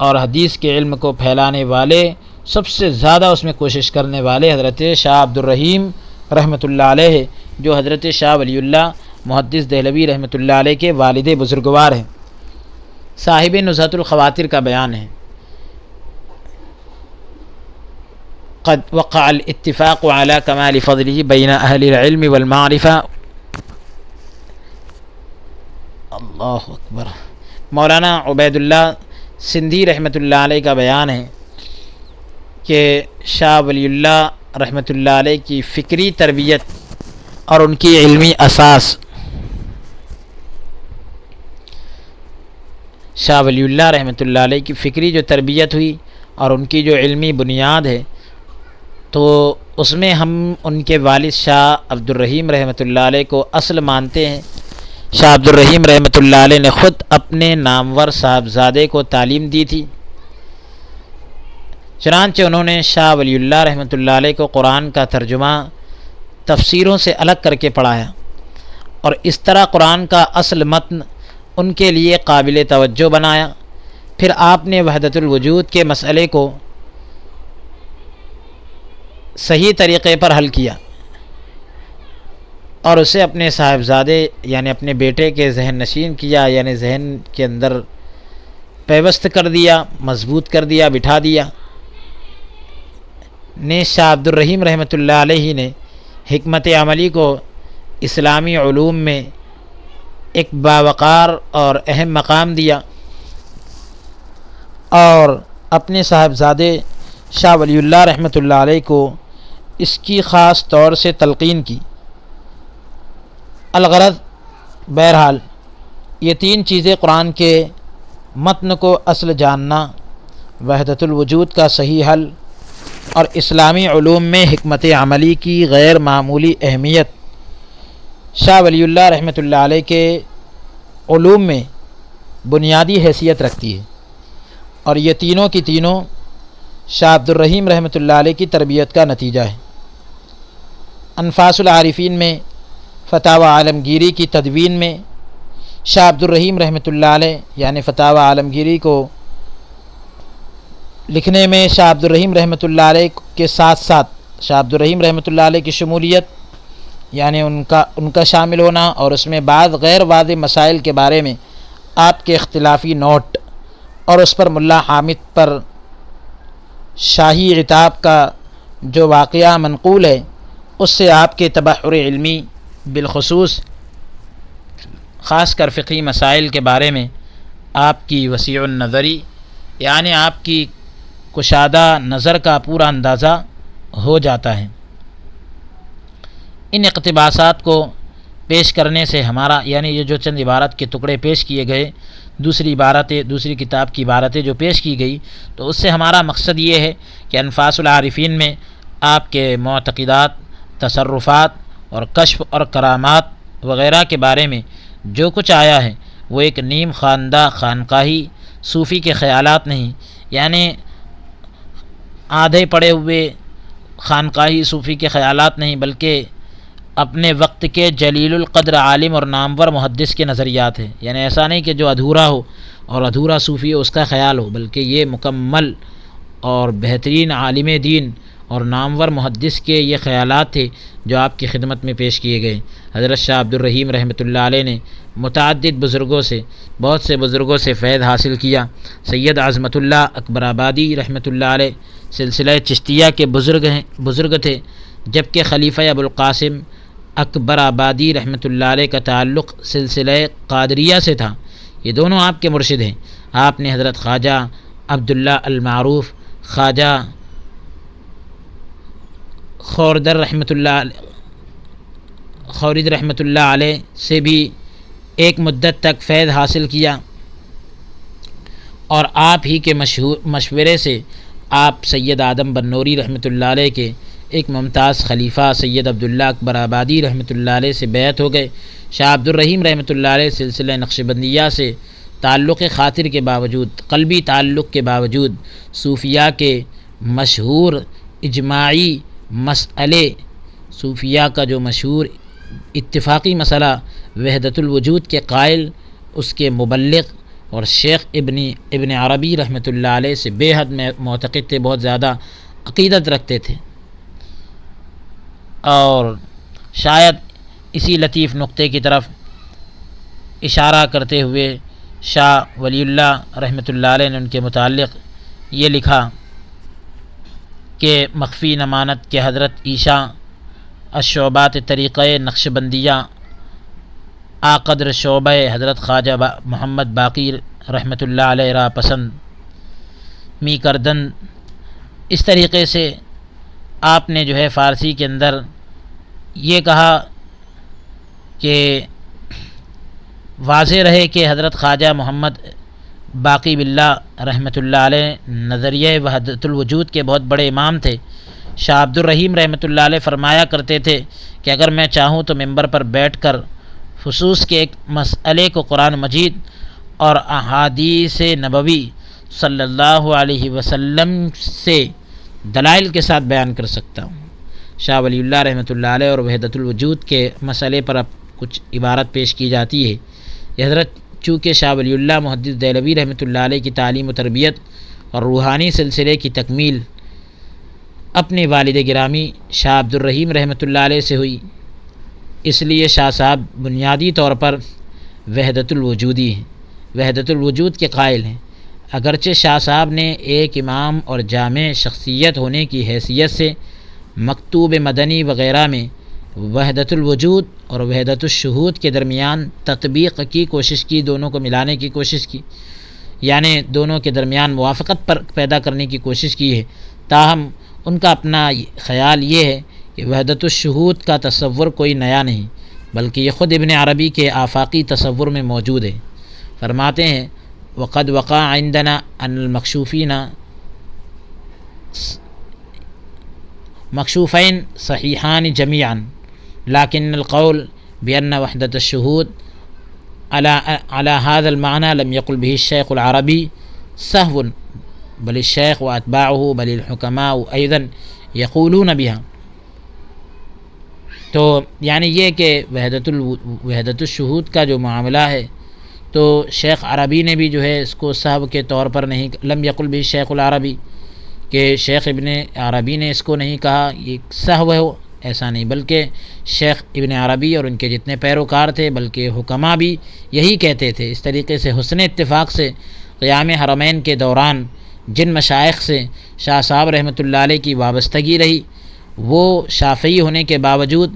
اور حدیث کے علم کو پھیلانے والے، سب سے زیادہ اس میں کوشش کرنے والے حضرت شاہ عبد الرحیم رحمۃ اللہ علیہ، جو حضرت شاہ ولی اللہ محدث دہلوی رحمۃ اللہ علیہ کے والد بزرگوار ہیں۔ صاحب نزہۃ الخواطر کا بیان ہے، قد وقع الاتفاق على كمال فضله بين اهل العلم والمعرفة۔ اللہ اکبر۔ مولانا عبید اللہ سندھی رحمۃ اللہ علیہ کا بیان ہے کہ شاہ ولی اللہ رحمۃ اللہ علیہ کی فکری تربیت اور ان کی علمی اساس، شاہ ولی اللہ رحمۃ اللہ علیہ کی فکری جو تربیت ہوئی اور ان کی جو علمی بنیاد ہے، تو اس میں ہم ان کے والد شاہ عبد الرحیم رحمۃ اللہ علیہ کو اصل مانتے ہیں۔ شاہ عبد الرحیم رحمۃ اللہ علیہ نے خود اپنے نامور صاحبزادے کو تعلیم دی تھی، چنانچہ انہوں نے شاہ ولی اللہ رحمۃ اللہ علیہ کو قرآن کا ترجمہ تفسیروں سے الگ کر کے پڑھایا، اور اس طرح قرآن کا اصل متن ان کے لیے قابل توجہ بنایا۔ پھر آپ نے وحدت الوجود کے مسئلے کو صحیح طریقے پر حل کیا اور اسے اپنے صاحبزادے یعنی اپنے بیٹے کے ذہن نشین کیا، یعنی ذہن کے اندر پیوست کر دیا، مضبوط کر دیا، بٹھا دیا۔ شاہ عبد الرحیم رحمۃ اللہ علیہ نے حکمت عملی کو اسلامی علوم میں ایک باوقار اور اہم مقام دیا، اور اپنے صاحبزادے شاہ ولی اللہ رحمۃ اللہ علیہ کو اس کی خاص طور سے تلقین کی۔ الغرض، بہرحال یہ تین چیزیں قرآن کے متن کو اصل جاننا، وحدت الوجود کا صحیح حل، اور اسلامی علوم میں حکمت عملی کی غیر معمولی اہمیت شاہ ولی اللہ رحمۃ اللہ علیہ کے علوم میں بنیادی حیثیت رکھتی ہے، اور یہ تینوں کی تینوں شاہ عبد الرحیم رحمۃ اللہ علیہ کی تربیت کا نتیجہ ہے۔ انفاس العارفین میں فتاوی عالمگیری کی تدوین میں شاہ عبد الرحیم رحمۃ اللہ علیہ، یعنی فتاوی عالمگیری کو لکھنے میں شاہ عبد الرحیم رحمۃ اللہ علیہ کے ساتھ ساتھ شاہ عبد الرحیم رحمۃ اللہ علیہ کی شمولیت، یعنی ان کا شامل ہونا، اور اس میں بعض غیر واضح مسائل کے بارے میں آپ کے اختلافی نوٹ اور اس پر ملا حامد پر شاہی عتاب کا جو واقعہ منقول ہے اس سے آپ کے تبحر علمی بالخصوص خاص کر فقہی مسائل کے بارے میں آپ کی وسیع النظری یعنی آپ کی کشادہ نظر کا پورا اندازہ ہو جاتا ہے۔ ان اقتباسات کو پیش کرنے سے ہمارا یعنی یہ جو چند عبارت کے ٹکڑے پیش کیے گئے، دوسری کتاب کی عبارتیں جو پیش کی گئی، تو اس سے ہمارا مقصد یہ ہے کہ انفاس العارفین میں آپ کے معتقدات، تصرفات اور کشف اور کرامات وغیرہ کے بارے میں جو کچھ آیا ہے وہ ایک نیم خواندہ خانقاہی صوفی کے خیالات نہیں، یعنی آدھے پڑے ہوئے خانقاہی صوفی کے خیالات نہیں، بلکہ اپنے وقت کے جلیل القدر عالم اور نامور محدث کے نظریات ہیں۔ یعنی ایسا نہیں کہ جو ادھورا ہو اور ادھورا صوفی ہو اس کا خیال ہو، بلکہ یہ مکمل اور بہترین عالم دین اور نامور محدث کے یہ خیالات تھے جو آپ کی خدمت میں پیش کیے گئے۔ حضرت شاہ عبد الرحیم رحمۃ اللہ علیہ نے متعدد بہت سے بزرگوں سے فیض حاصل کیا۔ سید عظمت اللہ اکبر آبادی رحمۃ اللہ علیہ سلسلہ چشتیہ کے بزرگ تھے، جبکہ خلیفہ ابوالقاسم اکبر آبادی رحمۃ اللہ علیہ کا تعلق سلسلہ قادریہ سے تھا۔ یہ دونوں آپ کے مرشد ہیں۔ آپ نے حضرت خواجہ عبداللہ المعروف، خواجہ خورد رحمۃ اللہ علیہ سے بھی ایک مدت تک فیض حاصل کیا، اور آپ ہی کے مشورے سے آپ سید آدم بنوری رحمۃ اللہ علیہ کے ایک ممتاز خلیفہ سید عبداللہ اکبر آبادی رحمۃ اللہ علیہ سے بیعت ہو گئے۔ شاہ عبد الرحیم رحمۃ اللہ علیہ سلسلہ نقشبندیہ سے تعلق خاطر کے باوجود، قلبی تعلق کے باوجود، صوفیاء کے مشہور اجماعی مسئلے، صوفیاء کا جو مشہور اتفاقی مسئلہ وحدت الوجود کے قائل، اس کے مبلغ اور شیخ ابن عربی رحمۃ اللہ علیہ سے بے حد معتقد تھے، بہت زیادہ عقیدت رکھتے تھے۔ اور شاید اسی لطیف نقطے کی طرف اشارہ کرتے ہوئے شاہ ولی اللہ رحمۃ اللہ علیہ نے ان کے متعلق یہ لکھا کہ مخفی نمانت کے حضرت عیشا الشعبات طریقہ نقشبندیہ آقدر شعبہ حضرت خواجہ محمد باقی رحمۃ اللہ علیہ را پسند می کردن۔ اس طریقے سے آپ نے جو ہے فارسی کے اندر یہ کہا کہ واضح رہے کہ حضرت خواجہ محمد باقی باللہ رحمۃ اللہ علیہ نظریہ وحدت الوجود کے بہت بڑے امام تھے۔ شاہ عبد الرحیم رحمۃ اللہ علیہ فرمایا کرتے تھے کہ اگر میں چاہوں تو ممبر پر بیٹھ کر خصوص کے ایک مسئلے کو قرآن مجید اور احادیث نبوی صلی اللہ علیہ وسلم سے دلائل کے ساتھ بیان کر سکتا ہوں۔ شاہ ولی اللہ رحمۃ اللہ علیہ اور وحدت الوجود کے مسئلے پر اب کچھ عبارت پیش کی جاتی ہے۔ یہ حضرت چونکہ شاہ ولی اللہ محدث دہلوی رحمۃ اللہ علیہ کی تعلیم و تربیت اور روحانی سلسلے کی تکمیل اپنے والد گرامی شاہ عبد الرحیم رحمۃ اللہ علیہ سے ہوئی، اس لیے شاہ صاحب بنیادی طور پر وحدت الوجودی ہیں، وحدت الوجود کے قائل ہیں۔ اگرچہ شاہ صاحب نے ایک امام اور جامع شخصیت ہونے کی حیثیت سے مکتوب مدنی وغیرہ میں وحدت الوجود اور وحدت الشہود کے درمیان تطبیق کی کوشش کی، دونوں کو ملانے کی کوشش کی، یعنی دونوں کے درمیان موافقت پر پیدا کرنے کی کوشش کی ہے۔ تاہم ان کا اپنا خیال یہ ہے کہ وحدت الشہود کا تصور کوئی نیا نہیں، بلکہ یہ خود ابن عربی کے آفاقی تصور میں موجود ہے۔ فرماتے ہیں وقد وقع عندنا ان المکشوفین مکشوفین صحیحان جمیعا لیکن القول بأن وحدت الشہود على هذا المعنى لم يقل به الشيخ العربي سهو بل الشيخ واتباعه بل الحكماء ايضا يقولون بها۔ تو یعنی یہ کہ وحدت الشہود کا جو معاملہ ہے تو شیخ عربی نے بھی جو ہے اس کو سہو کے طور پر نہیں، لم یقل به الشیخ العربی، کہ شیخ ابن عربی نے اس کو نہیں کہا یہ سہو ہے، ایسا نہیں، بلکہ شیخ ابن عربی اور ان کے جتنے پیروکار تھے بلکہ حکماء بھی یہی کہتے تھے۔ اس طریقے سے حسن اتفاق سے قیام حرمین کے دوران جن مشائخ سے شاہ صاحب رحمۃ اللہ علیہ کی وابستگی رہی وہ شافعی ہونے کے باوجود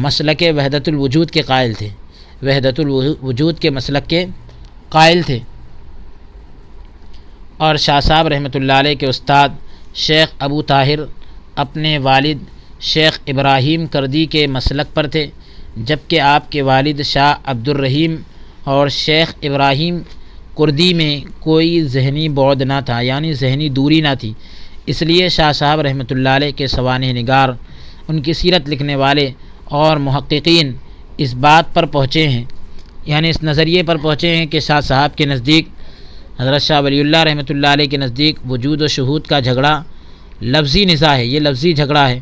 مسلک وحدت الوجود کے قائل تھے، وحدت الوجود کے مسلک کے قائل تھے، اور شاہ صاحب رحمۃ اللہ علیہ کے استاد شیخ ابو طاہر اپنے والد شیخ ابراہیم کردی کے مسلک پر تھے، جبکہ آپ کے والد شاہ عبدالرحیم اور شیخ ابراہیم کردی میں کوئی ذہنی بعد نہ تھا، یعنی ذہنی دوری نہ تھی۔ اس لیے شاہ صاحب رحمۃ اللہ علیہ کے سوانح نگار، ان کی سیرت لکھنے والے اور محققین اس بات پر پہنچے ہیں، یعنی اس نظریے پر پہنچے ہیں کہ شاہ صاحب کے نزدیک، حضرت شاہ ولی اللہ رحمۃ اللہ علیہ کے نزدیک وجود و شہود کا جھگڑا لفظی نزاع ہے، یہ لفظی جھگڑا ہے،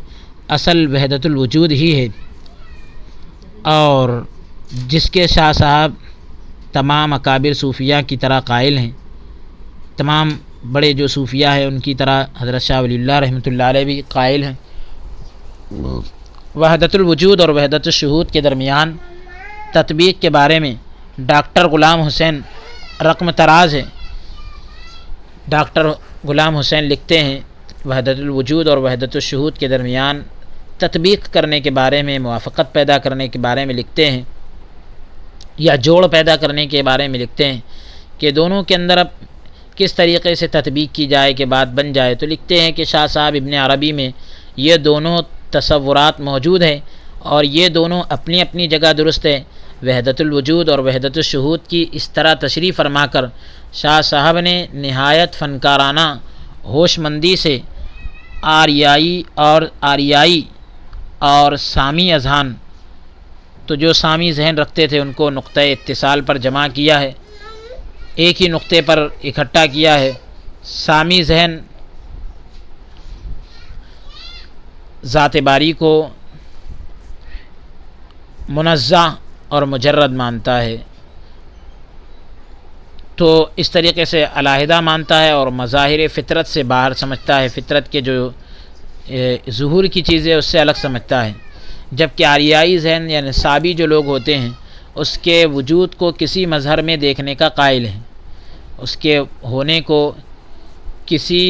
اصل وحدت الوجود ہی ہے، اور جس کے شاہ صاحب تمام اکابر صوفیہ کی طرح قائل ہیں، تمام بڑے جو صوفیہ ہیں ان کی طرح حضرت شاہ ولی اللہ رحمۃ اللہ علیہ بھی قائل ہیں۔ وحدت الوجود اور وحدت الشہود کے درمیان تطبیق کے بارے میں ڈاکٹر غلام حسین رقم تراز ہے، ڈاکٹر غلام حسین لکھتے ہیں وحدت الوجود اور وحدت الشہود کے درمیان تطبیق کرنے کے بارے میں، موافقت پیدا کرنے کے بارے میں لکھتے ہیں، یا جوڑ پیدا کرنے کے بارے میں لکھتے ہیں کہ دونوں کے اندر اب کس طریقے سے تطبیق کی جائے کہ بات بن جائے، تو لکھتے ہیں کہ شاہ صاحب ابن عربی میں یہ دونوں تصورات موجود ہیں اور یہ دونوں اپنی اپنی جگہ درست ہے۔ وحدت الوجود اور وحدت الشہود کی اس طرح تشریح فرما کر شاہ صاحب نے نہایت فنکارانہ ہوش مندی سے آریائی اور سامی اذہان، تو جو سامی ذہن رکھتے تھے ان کو نقطۂ اتصال پر جمع کیا ہے، ایک ہی نقطے پر اکٹھا کیا ہے۔ سامی ذہن ذات باری کو منزہ اور مجرد مانتا ہے، تو اس طریقے سے علیحدہ مانتا ہے اور مظاہر فطرت سے باہر سمجھتا ہے، فطرت کے جو ظہور کی چیزیں اس سے الگ سمجھتا ہے، جبکہ آریائی ذہن یعنی نصابی جو لوگ ہوتے ہیں اس کے وجود کو کسی مظہر میں دیکھنے کا قائل ہیں، اس کے ہونے کو کسی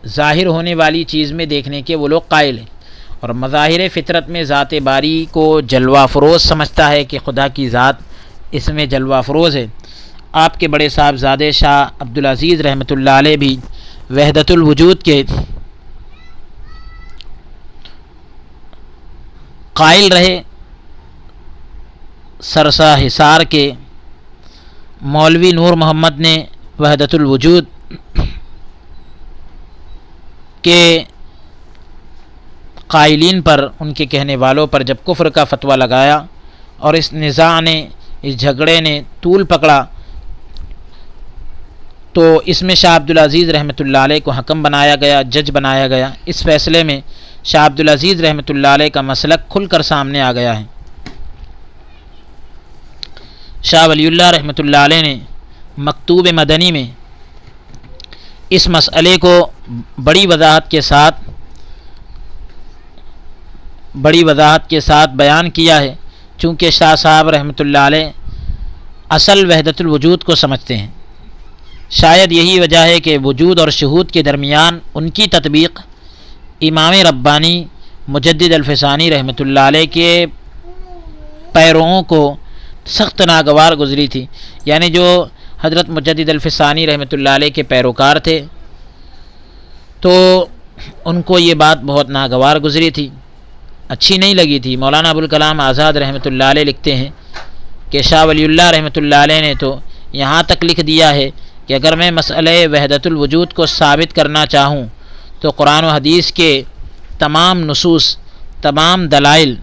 ظاہر ہونے والی چیز میں دیکھنے کے وہ لوگ قائل ہیں، اور مظاہر فطرت میں ذات باری کو جلوہ افروز سمجھتا ہے کہ خدا کی ذات اس میں جلوہ افروز ہے۔ آپ کے بڑے صاحبزادے شاہ عبدالعزیز رحمۃ اللہ علیہ بھی وحدت الوجود کے قائل رہے۔ سرسا حصار کے مولوی نور محمد نے وحدت الوجود کے قائلین پر، ان کے کہنے والوں پر جب کفر کا فتویٰ لگایا اور اس نزاع نے، اس جھگڑے نے طول پکڑا، تو اس میں شاہ عبدالعزیز رحمۃ اللہ علیہ کو حکم بنایا گیا، جج بنایا گیا۔ اس فیصلے میں شاہ عبدالعزیز رحمۃ اللہ علیہ کا مسلک کھل کر سامنے آ گیا ہے۔ شاہ ولی اللہ رحمۃ اللہ علیہ نے مکتوب مدنی میں اس مسئلے کو بڑی وضاحت کے ساتھ بیان کیا ہے، چونکہ شاہ صاحب رحمۃ اللہ علیہ اصل وحدت الوجود کو سمجھتے ہیں۔ شاید یہی وجہ ہے کہ وجود اور شہود کے درمیان ان کی تطبیق امام ربانی مجدد الفسانی رحمۃ اللہ علیہ کے پیروؤں کو سخت ناگوار گزری تھی، یعنی جو حضرت مجدد الفسانی رحمۃ اللہ علیہ کے پیروکار تھے تو ان کو یہ بات بہت ناگوار گزری تھی، اچھی نہیں لگی تھی۔ مولانا ابوالکلام آزاد رحمۃ اللہ علیہ لکھتے ہیں کہ شاہ ولی اللہ رحمۃ اللہ علیہ نے تو یہاں تک لکھ دیا ہے کہ اگر میں مسئلہ وحدت الوجود کو ثابت کرنا چاہوں تو قرآن و حدیث کے تمام نصوص، تمام دلائل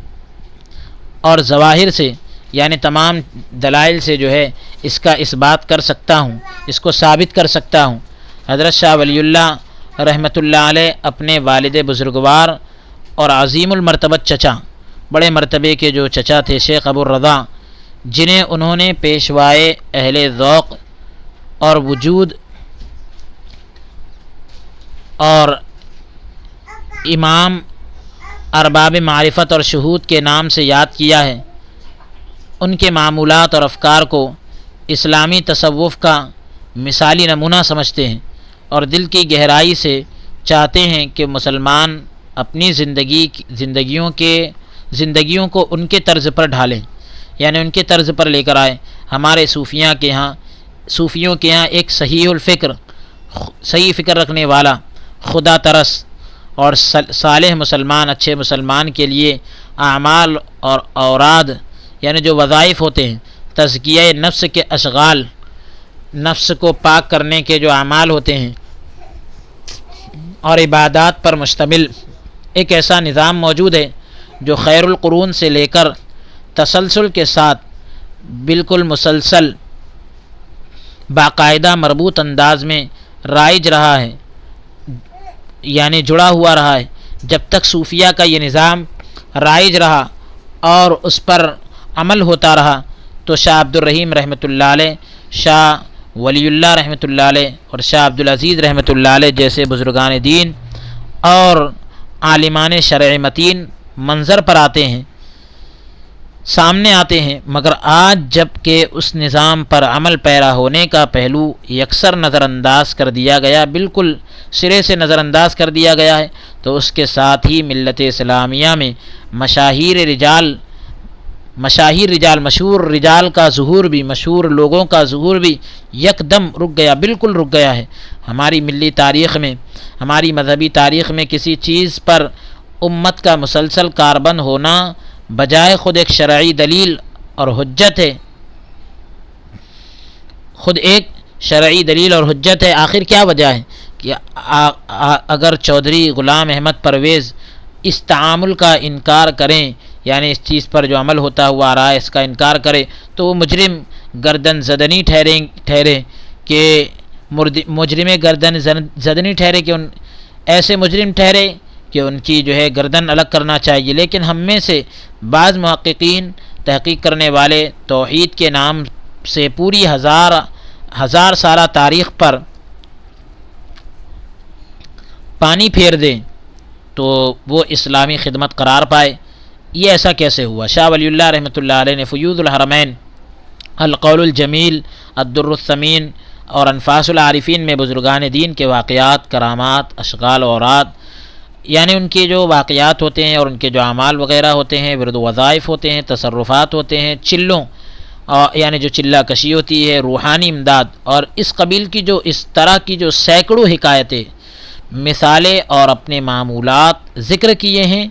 اور ظواہر سے، یعنی تمام دلائل سے جو ہے اس کا اثبات کر سکتا ہوں، اس کو ثابت کر سکتا ہوں۔ حضرت شاہ ولی اللہ رحمۃ اللہ علیہ اپنے والد بزرگوار اور عظیم المرتبت چچا، بڑے مرتبے کے جو چچا تھے شیخ ابو الرضا، جنہیں انہوں نے پیشوائے اہل ذوق اور وجود اور امام ارباب معرفت اور شہود کے نام سے یاد کیا ہے، ان کے معمولات اور افکار کو اسلامی تصوف کا مثالی نمونہ سمجھتے ہیں اور دل کی گہرائی سے چاہتے ہیں کہ مسلمان اپنی زندگیوں کو ان کے طرز پر ڈھالیں، یعنی ان کے طرز پر لے کر آئیں۔ ہمارے صوفیوں کے ہاں ایک صحیح فکر رکھنے والا، خدا ترس اور صالح مسلمان، اچھے مسلمان کے لیے اعمال اور اوراد، یعنی جو وظائف ہوتے ہیں، تزکیہ نفس کے اشغال، نفس کو پاک کرنے کے جو اعمال ہوتے ہیں اور عبادات پر مشتمل ایک ایسا نظام موجود ہے جو خیر القرون سے لے کر تسلسل کے ساتھ بالکل مسلسل باقاعدہ مربوط انداز میں رائج رہا ہے، یعنی جڑا ہوا رہا ہے۔ جب تک صوفیہ کا یہ نظام رائج رہا اور اس پر عمل ہوتا رہا تو شاہ عبد الرحیم رحمۃ اللہ علیہ، شاہ ولی اللہ رحمۃ اللہ علیہ اور شاہ عبدالعزیز رحمۃ اللہ علیہ جیسے بزرگان دین اور عالمان شرع متین منظر پر آتے ہیں، سامنے آتے ہیں، مگر آج جب کہ اس نظام پر عمل پیرا ہونے کا پہلو یکسر نظر انداز کر دیا گیا، بالکل سرے سے نظر انداز کر دیا گیا ہے، تو اس کے ساتھ ہی ملت اسلامیہ میں مشاہیر مشہور رجال کا ظہور بھی، مشہور لوگوں کا ظہور بھی یک دم رک گیا، بالکل رک گیا ہے۔ ہماری ملی تاریخ میں، ہماری مذہبی تاریخ میں کسی چیز پر امت کا مسلسل کاربند ہونا بجائے خود ایک شرعی دلیل اور حجت ہے، خود ایک شرعی دلیل اور حجت ہے۔ آخر کیا وجہ ہے کہ اگر چودھری غلام احمد پرویز اس تعامل کا انکار کریں، یعنی اس چیز پر جو عمل ہوتا ہوا آ رہا ہے اس کا انکار کرے، تو وہ مجرم گردن زدنی ٹھہرے کہ مجرم گردن زدنی ٹھہرے کہ ایسے مجرم ٹھہرے کہ ان کی جو ہے گردن الگ کرنا چاہیے۔ لیکن ہم میں سے بعض محققین، تحقیق کرنے والے توحید کے نام سے پوری ہزار سالہ تاریخ پر پانی پھیر دیں تو وہ اسلامی خدمت قرار پائے۔ یہ ایسا کیسے ہوا؟ شاہ ولی اللہ رحمۃ اللہ علیہ نے فیوض الحرمین، القول الجمیل، الدر الثمین اور انفاس العارفین میں بزرگان دین کے واقعات، کرامات، اشغال و اوراد، یعنی ان کے جو واقعات ہوتے ہیں اور ان کے جو اعمال وغیرہ ہوتے ہیں، ورد و وظائف ہوتے ہیں، تصرفات ہوتے ہیں، چلوں یعنی جو چلہ کشی ہوتی ہے، روحانی امداد اور اس قبیل کی جو اس طرح کی جو سینکڑوں حکایتیں، مثالیں اور اپنے معمولات ذکر کیے ہیں،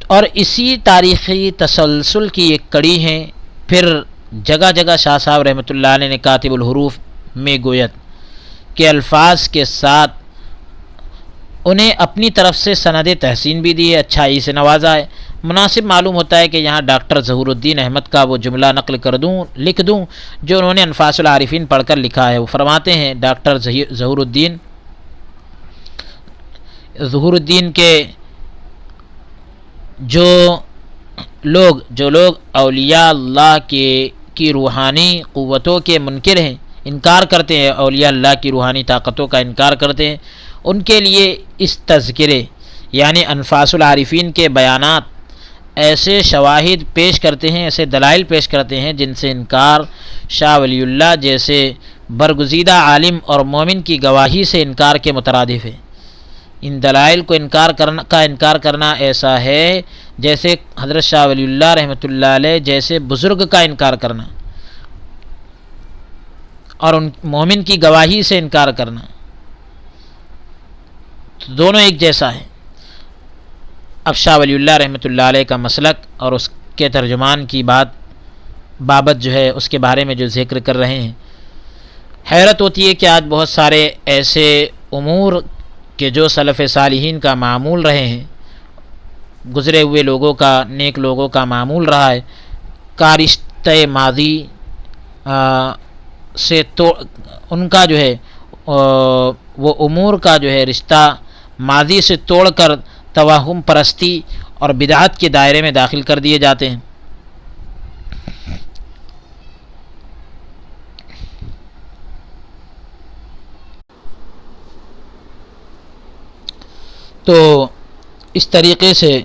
اور اسی تاریخی تسلسل کی ایک کڑی ہیں۔ پھر جگہ جگہ شاہ صاحب رحمۃ اللہ علیہ نے کاتب الحروف میں گویت کے الفاظ کے ساتھ انہیں اپنی طرف سے سند تحسین بھی دی ہے، اچھائی سے نوازا ہے۔ مناسب معلوم ہوتا ہے کہ یہاں ڈاکٹر ظہور الدین احمد کا وہ جملہ لکھ دوں جو انہوں نے انفاس العارفین پڑھ کر لکھا ہے۔ وہ فرماتے ہیں، ڈاکٹر ظہور الدین کے جو لوگ اولیاء اللہ کی روحانی قوتوں کے منکر ہیں، انکار کرتے ہیں، اولیاء اللہ کی روحانی طاقتوں کا انکار کرتے ہیں، ان کے لیے اس تذکرے یعنی انفاس العارفین کے بیانات ایسے شواہد پیش کرتے ہیں، ایسے دلائل پیش کرتے ہیں جن سے انکار شاہ ولی اللہ جیسے برگزیدہ عالم اور مومن کی گواہی سے انکار کے مترادف ہے۔ ان دلائل کو انکار کرنا ایسا ہے جیسے حضرت شاہ ولی اللہ رحمۃ اللہ علیہ جیسے بزرگ کا انکار کرنا اور ان مومن کی گواہی سے انکار کرنا، تو دونوں ایک جیسا ہے۔ اب شاہ ولی اللہ رحمۃ اللہ علیہ کا مسلک اور اس کے ترجمان کی بابت جو ہے اس کے بارے میں جو ذکر کر رہے ہیں، حیرت ہوتی ہے کہ آج بہت سارے ایسے امور کہ جو سلف صالحین کا معمول رہے ہیں، گزرے ہوئے لوگوں کا، نیک لوگوں کا معمول رہا ہے، کارشتہ ماضی سے تو ان کا جو ہے وہ امور کا جو ہے رشتہ ماضی سے توڑ کر توہم پرستی اور بدعت کے دائرے میں داخل کر دیے جاتے ہیں۔ تو اس طریقے سے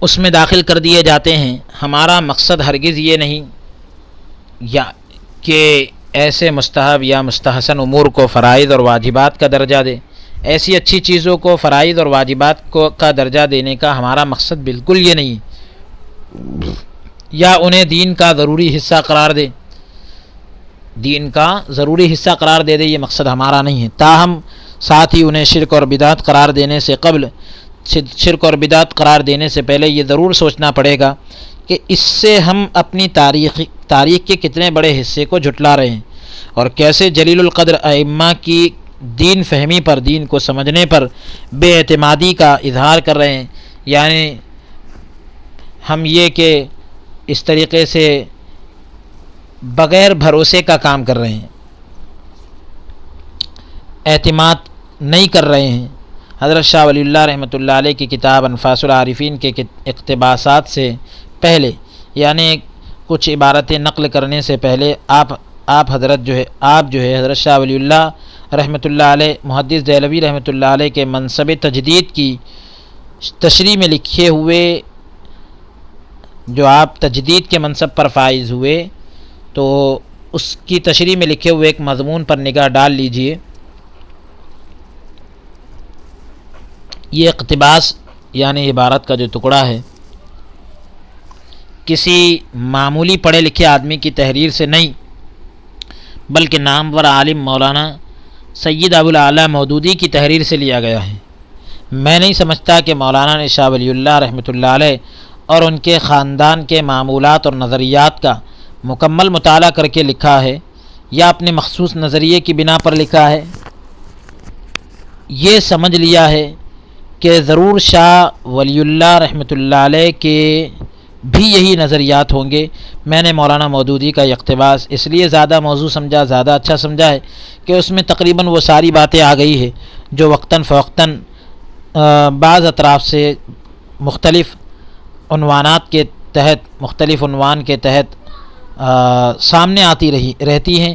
اس میں داخل کر دیے جاتے ہیں۔ ہمارا مقصد ہرگز یہ نہیں کہ ایسے مستحب یا مستحسن امور کو فرائض اور واجبات کا درجہ دے. ایسی اچھی چیزوں کو فرائض اور واجبات کا درجہ دینے کا ہمارا مقصد بالکل یہ نہیں ہے، یا انہیں دین کا ضروری حصہ قرار دے، دین کا ضروری حصہ قرار دے یہ مقصد ہمارا نہیں ہے. تاہم ساتھ ہی انہیں شرک اور بدعت قرار دینے سے قبل، شرک اور بدعت قرار دینے سے پہلے یہ ضرور سوچنا پڑے گا کہ اس سے ہم اپنی تاریخ کے کتنے بڑے حصے کو جھٹلا رہے ہیں، اور کیسے جلیل القدر ائمہ کی دین فہمی پر، دین کو سمجھنے پر بے اعتمادی کا اظہار کر رہے ہیں. یعنی ہم یہ کہ اس طریقے سے بغیر بھروسے کا کام کر رہے ہیں، اعتماد نہیں کر رہے ہیں. حضرت شاہ ولی اللہ رحمۃ اللہ علیہ کی کتاب انفاس العارفین کے اقتباسات سے پہلے، یعنی کچھ عبارتیں نقل کرنے سے پہلے آپ جو ہے حضرت شاہ ولی اللہ رحمۃ اللہ علیہ محدث دہلوی رحمۃ اللہ علیہ کے منصب تجدید کی تشریح میں لکھے ہوئے، جو آپ تجدید کے منصب پر فائز ہوئے، تو اس کی تشریح میں لکھے ہوئے ایک مضمون پر نگاہ ڈال لیجئے. یہ اقتباس یعنی عبارت کا جو ٹکڑا ہے، کسی معمولی پڑھے لکھے آدمی کی تحریر سے نہیں، بلکہ نامور عالم مولانا سید ابو الاعلیٰ مودودی کی تحریر سے لیا گیا ہے. میں نہیں سمجھتا کہ مولانا نے شاہ ولی اللہ رحمۃ اللہ علیہ اور ان کے خاندان کے معمولات اور نظریات کا مکمل مطالعہ کر کے لکھا ہے، یا اپنے مخصوص نظریے کی بنا پر لکھا ہے. یہ سمجھ لیا ہے کہ ضرور شاہ ولی اللہ رحمۃ اللہ علیہ کے بھی یہی نظریات ہوں گے. میں نے مولانا مودودی کا اقتباس اس لیے زیادہ موضوع سمجھا، زیادہ اچھا سمجھا ہے کہ اس میں تقریباً وہ ساری باتیں آ گئی ہے جو وقتاً فوقتاً بعض اطراف سے مختلف عنوانات کے تحت، مختلف عنوان کے تحت سامنے آتی رہتی ہیں.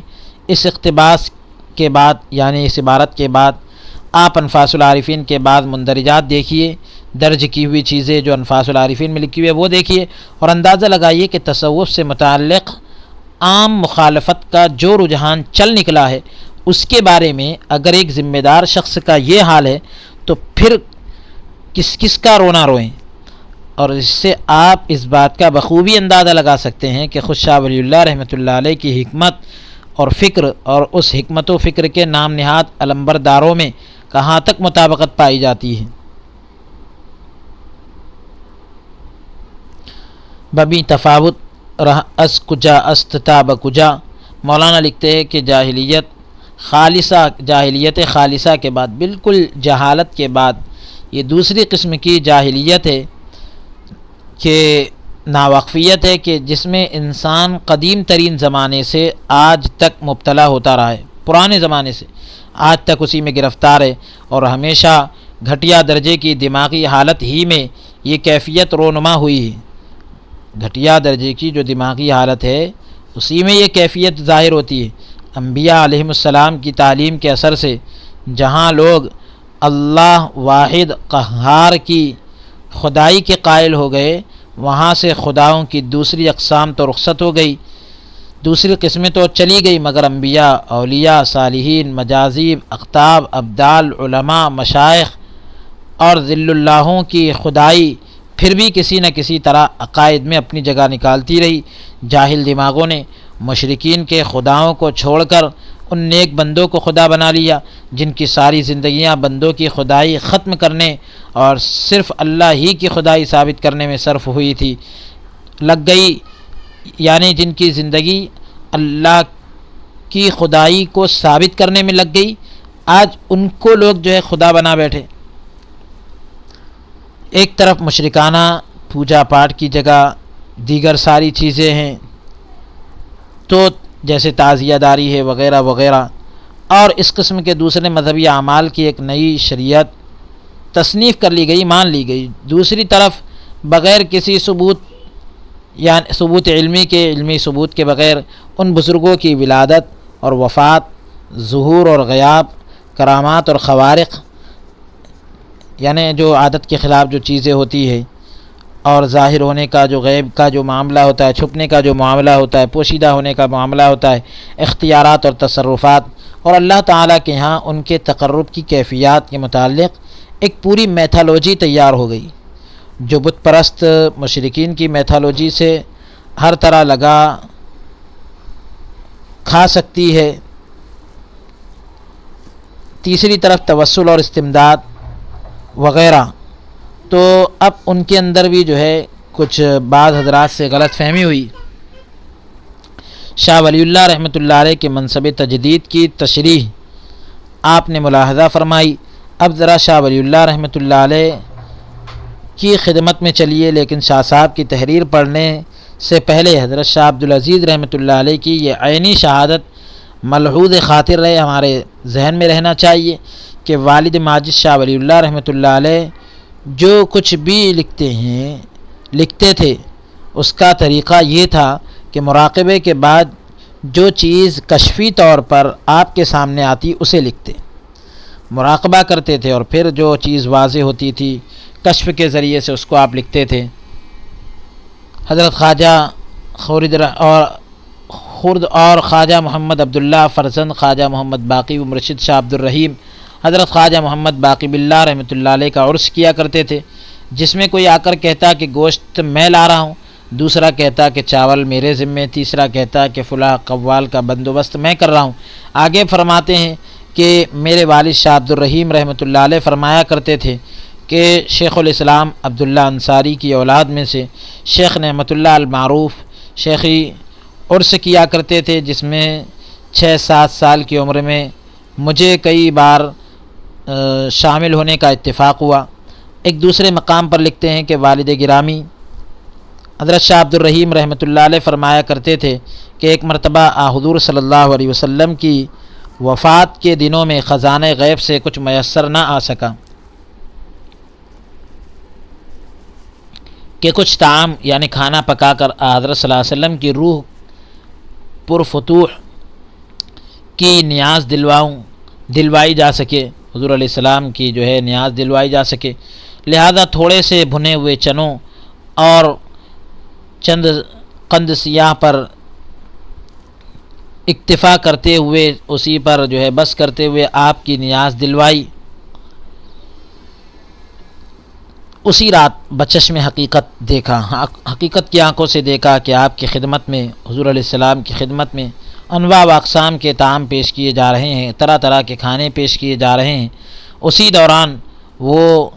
اس اقتباس کے بعد، یعنی اس عبارت کے بعد، آپ انفاس العارفین کے بعد مندرجات دیکھیے، درج کی ہوئی چیزیں جو انفاس العارفین میں لکھی ہوئی ہے وہ دیکھیے، اور اندازہ لگائیے کہ تصوف سے متعلق عام مخالفت کا جو رجحان چل نکلا ہے، اس کے بارے میں اگر ایک ذمہ دار شخص کا یہ حال ہے تو پھر کس کا رونا روئیں. اور اس سے آپ اس بات کا بخوبی اندازہ لگا سکتے ہیں کہ خود شاہ ولی اللہ رحمۃ اللہ علیہ کی حکمت اور فکر، اور اس حکمت و فکر کے نام نہاد علمبرداروں میں کہاں تک مطابقت پائی جاتی ہے. ببی تفاوت رہ اس کجا است تاب کجا. مولانا لکھتے ہیں کہ جاہلیت خالصہ کے بعد، بالکل جہالت کے بعد، یہ دوسری قسم کی جاہلیت ہے کہ ناوقفیت ہے، کہ جس میں انسان قدیم ترین زمانے سے آج تک مبتلا ہوتا رہا ہے، پرانے زمانے سے آج تک اسی میں گرفتار ہے، اور ہمیشہ گھٹیا درجے کی دماغی حالت ہی میں یہ کیفیت رونما ہوئی ہے. گھٹیا درجے کی جو دماغی حالت ہے اسی میں یہ کیفیت ظاہر ہوتی ہے. انبیاء علیہم السلام کی تعلیم کے اثر سے جہاں لوگ اللہ واحد قہار کی خدائی کے قائل ہو گئے، وہاں سے خداؤں کی دوسری اقسام تو رخصت ہو گئی، دوسری قسمیں تو چلی گئی، مگر انبیاء، اولیاء، صالحین، مجاذیب، اقطاب، ابدال، علماء، مشائخ اور ذل اللہوں کی خدائی پھر بھی کسی نہ کسی طرح عقائد میں اپنی جگہ نکالتی رہی. جاہل دماغوں نے مشرکین کے خداؤں کو چھوڑ کر ان نیک بندوں کو خدا بنا لیا، جن کی ساری زندگیاں بندوں کی خدائی ختم کرنے اور صرف اللہ ہی کی خدائی ثابت کرنے میں صرف ہوئی تھی، لگ گئی. یعنی جن کی زندگی اللہ کی خدائی کو ثابت کرنے میں لگ گئی، آج ان کو لوگ جو ہے خدا بنا بیٹھے. ایک طرف مشرکانہ پوجا پاٹ کی جگہ دیگر ساری چیزیں ہیں، تو جیسے تعزیہ داری ہے وغیرہ وغیرہ، اور اس قسم کے دوسرے مذہبی اعمال کی ایک نئی شریعت تصنیف کر لی گئی، مان لی گئی. دوسری طرف بغیر کسی ثبوت، یعنی ثبوت علمی ثبوت کے بغیر ان بزرگوں کی ولادت اور وفات، ظہور اور غیاب، کرامات اور خوارق، یعنی جو عادت کے خلاف جو چیزیں ہوتی ہے، اور ظاہر ہونے کا جو غیب کا جو معاملہ ہوتا ہے، چھپنے کا جو معاملہ ہوتا ہے، پوشیدہ ہونے کا معاملہ ہوتا ہے، اختیارات اور تصرفات، اور اللہ تعالیٰ کے ہاں ان کے تقرب کی کیفیات کے متعلق ایک پوری میتھالوجی تیار ہو گئی، جو بت پرست مشرکین کی میتھالوجی سے ہر طرح لگا کھا سکتی ہے۔ تیسری طرف توسل اور استمداد وغیرہ، تو اب ان کے اندر بھی جو ہے کچھ بعض حضرات سے غلط فہمی ہوئی۔ شاہ ولی اللہ رحمۃ اللہ علیہ کے منصب تجدید کی تشریح آپ نے ملاحظہ فرمائی۔ اب ذرا شاہ ولی اللہ رحمۃ اللہ علیہ کی خدمت میں چلیے، لیکن شاہ صاحب کی تحریر پڑھنے سے پہلے حضرت شاہ عبدالعزیز رحمۃ اللہ علیہ کی یہ عینی شہادت ملحوظ خاطر رہے، ہمارے ذہن میں رہنا چاہیے کہ والد ماجد شاہ ولی اللہ رحمۃ اللہ علیہ جو کچھ بھی لکھتے تھے، اس کا طریقہ یہ تھا کہ مراقبے کے بعد جو چیز کشفی طور پر آپ کے سامنے آتی اسے لکھتے، مراقبہ کرتے تھے، اور پھر جو چیز واضح ہوتی تھی کشف کے ذریعے سے اس کو آپ لکھتے تھے۔ حضرت خواجہ خرد اور خواجہ محمد عبداللہ فرزند خواجہ محمد باقی و مرشد شاہ عبدالرحیم حضرت خواجہ محمد باقی باللہ رحمۃ اللہ علیہ کا عرس کیا کرتے تھے، جس میں کوئی آ کر کہتا کہ گوشت میں لا رہا ہوں، دوسرا کہتا کہ چاول میرے ذمے، تیسرا کہتا کہ فلاں قوال کا بندوبست میں کر رہا ہوں۔ آگے فرماتے ہیں کہ میرے والد شاہ عبدالرحیم رحمۃ اللہ علیہ فرمایا کرتے تھے کہ شیخ الاسلام عبداللہ انصاری کی اولاد میں سے شیخ نعمت اللہ المعروف شیخی عرس کیا کرتے تھے، جس میں 6-7 سال کی عمر میں مجھے کئی بار شامل ہونے کا اتفاق ہوا۔ ایک دوسرے مقام پر لکھتے ہیں کہ والد گرامی حضرت شاہ عبدالرحیم رحمۃ اللہ علیہ فرمایا کرتے تھے کہ ایک مرتبہ حضور صلی اللہ علیہ وسلم کی وفات کے دنوں میں خزانہ غیب سے کچھ میسر نہ آ سکا کہ کچھ طعام یعنی کھانا پکا کر حضرت صلی اللہ علیہ وسلم کی روح پرفتوح کی نیاز دلوائی جا سکے، حضور علیہ السلام کی جو ہے نیاز دلوائی جا سکے، لہذا تھوڑے سے بھنے ہوئے چنوں اور چند قند سیاہ پر اکتفا کرتے ہوئے، اسی پر جو ہے بس کرتے ہوئے آپ کی نیاز دلوائی۔ اسی رات بچشم حقیقت دیکھا، حقیقت کی آنکھوں سے دیکھا کہ آپ کی خدمت میں، حضور علیہ السلام کی خدمت میں انواع و اقسام کے طعام پیش کیے جا رہے ہیں، طرح طرح کے کھانے پیش کیے جا رہے ہیں۔ اسی دوران وہ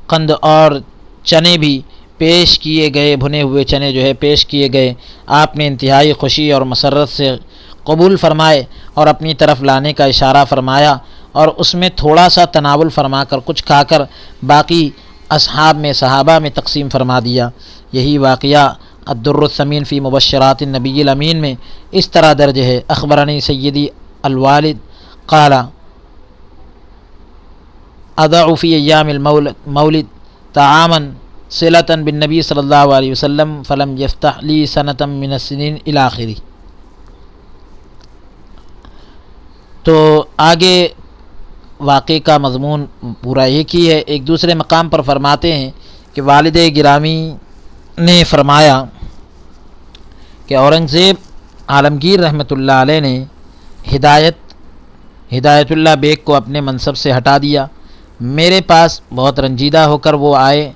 قند اور چنے بھی پیش کیے گئے، بھنے ہوئے چنے جو ہے پیش کیے گئے۔ آپ نے انتہائی خوشی اور مسرت سے قبول فرمائے اور اپنی طرف لانے کا اشارہ فرمایا، اور اس میں تھوڑا سا تناول فرما کر کچھ کھا کر باقی اصحاب میں، صحابہ میں تقسیم فرما دیا۔ یہی واقعہ الدر الثمین فی مبشرات النبی الامین میں اس طرح درج ہے: اخبرنی سیدی الوالد قال اضع فی ایام المولد طعاما صلة بالنبی صلی اللہ علیہ وسلم فلم یفتح لی سنة من السنین الی آخری۔ تو آگے واقعے کا مضمون پورا ایک ہی ہے۔ ایک دوسرے مقام پر فرماتے ہیں کہ والد گرامی نے فرمایا کہ اورنگزیب عالمگیر رحمۃ اللہ علیہ نے ہدایت اللہ بیگ کو اپنے منصب سے ہٹا دیا۔ میرے پاس بہت رنجیدہ ہو کر وہ آئے،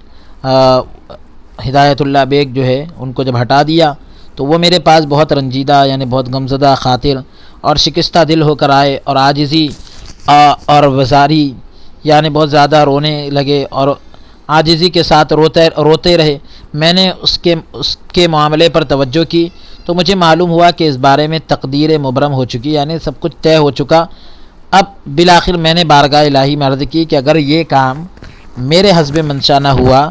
ہدایت اللہ بیگ جو ہے ان کو جب ہٹا دیا تو وہ میرے پاس بہت رنجیدہ یعنی بہت غمزدہ خاطر اور شکستہ دل ہو کر آئے، اور عاجزی اور وزاری یعنی بہت زیادہ رونے لگے اور عاجزی کے ساتھ روتے رہے۔ میں نے اس کے معاملے پر توجہ کی تو مجھے معلوم ہوا کہ اس بارے میں تقدیر مبرم ہو چکی، یعنی سب کچھ طے ہو چکا۔ اب بالآخر میں نے بارگاہ الہی میں عرض کی کہ اگر یہ کام میرے حسب منشا نہ ہوا،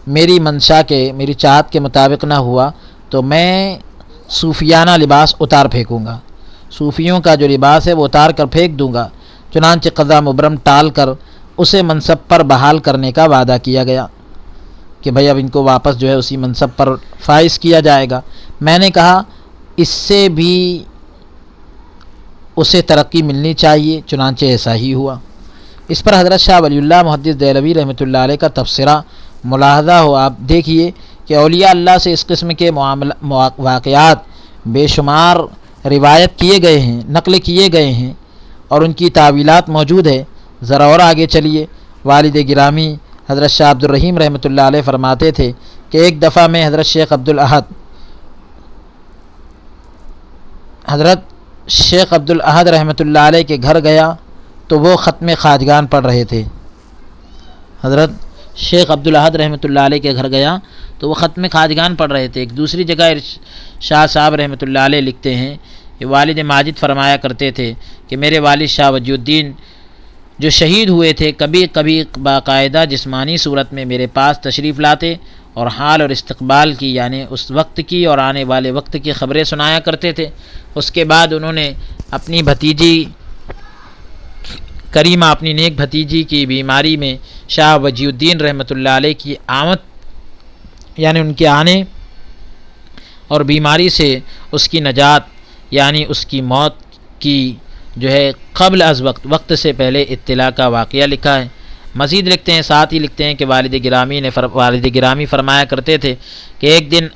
میری چاہت کے مطابق نہ ہوا، تو میں صوفیانہ لباس اتار پھینکوں گا، صوفیوں کا جو لباس ہے وہ اتار کر پھینک دوں گا۔ چنانچہ قضا مبرم ٹال کر اسے منصب پر بحال کرنے کا وعدہ کیا گیا کہ بھئی اب ان کو واپس جو ہے اسی منصب پر فائز کیا جائے گا۔ میں نے کہا اس سے بھی اسے ترقی ملنی چاہیے، چنانچہ ایسا ہی ہوا۔ اس پر حضرت شاہ ولی اللہ محدث دہلوی رحمۃ اللہ علیہ کا تبصرہ ملاحظہ ہو، آپ دیکھیے کہ اولیاء اللہ سے اس قسم کے واقعات بے شمار روایت کیے گئے ہیں، نقل کیے گئے ہیں، اور ان کی تعویلات موجود ہے۔ ذرا اور آگے چلیے۔ والد گرامی حضرت شاہ عبد الرحیم رحمۃ اللہ علیہ فرماتے تھے کہ ایک دفعہ میں حضرت شیخ عبد الاحد رحمۃ اللہ علیہ کے گھر گیا تو وہ ختم خواجگان پڑھ رہے تھے۔ حضرت شیخ عبد الاحد رحمۃ اللہ علیہ کے گھر گیا تو وہ ختم خواجگان پڑھ رہے تھے۔ ایک دوسری جگہ شاہ صاحب رحمۃ اللہ علیہ لکھتے ہیں کہ والد ماجد فرمایا کرتے تھے کہ میرے والد شاہ وجی الدین جو شہید ہوئے تھے کبھی کبھی باقاعدہ جسمانی صورت میں میرے پاس تشریف لاتے اور حال اور استقبال کی، یعنی اس وقت کی اور آنے والے وقت کی خبریں سنایا کرتے تھے۔ اس کے بعد انہوں نے اپنی بھتیجی کریمہ، اپنی نیک بھتیجی کی بیماری میں شاہ وجی الدین رحمۃ اللہ علیہ کی آمد، یعنی ان کے آنے اور بیماری سے اس کی نجات، یعنی اس کی موت کی جو ہے قبل از وقت سے پہلے اطلاع کا واقعہ لکھا ہے۔ مزید لکھتے ہیں، ساتھ ہی لکھتے ہیں کہ والد گرامی فرمایا کرتے تھے کہ ایک دن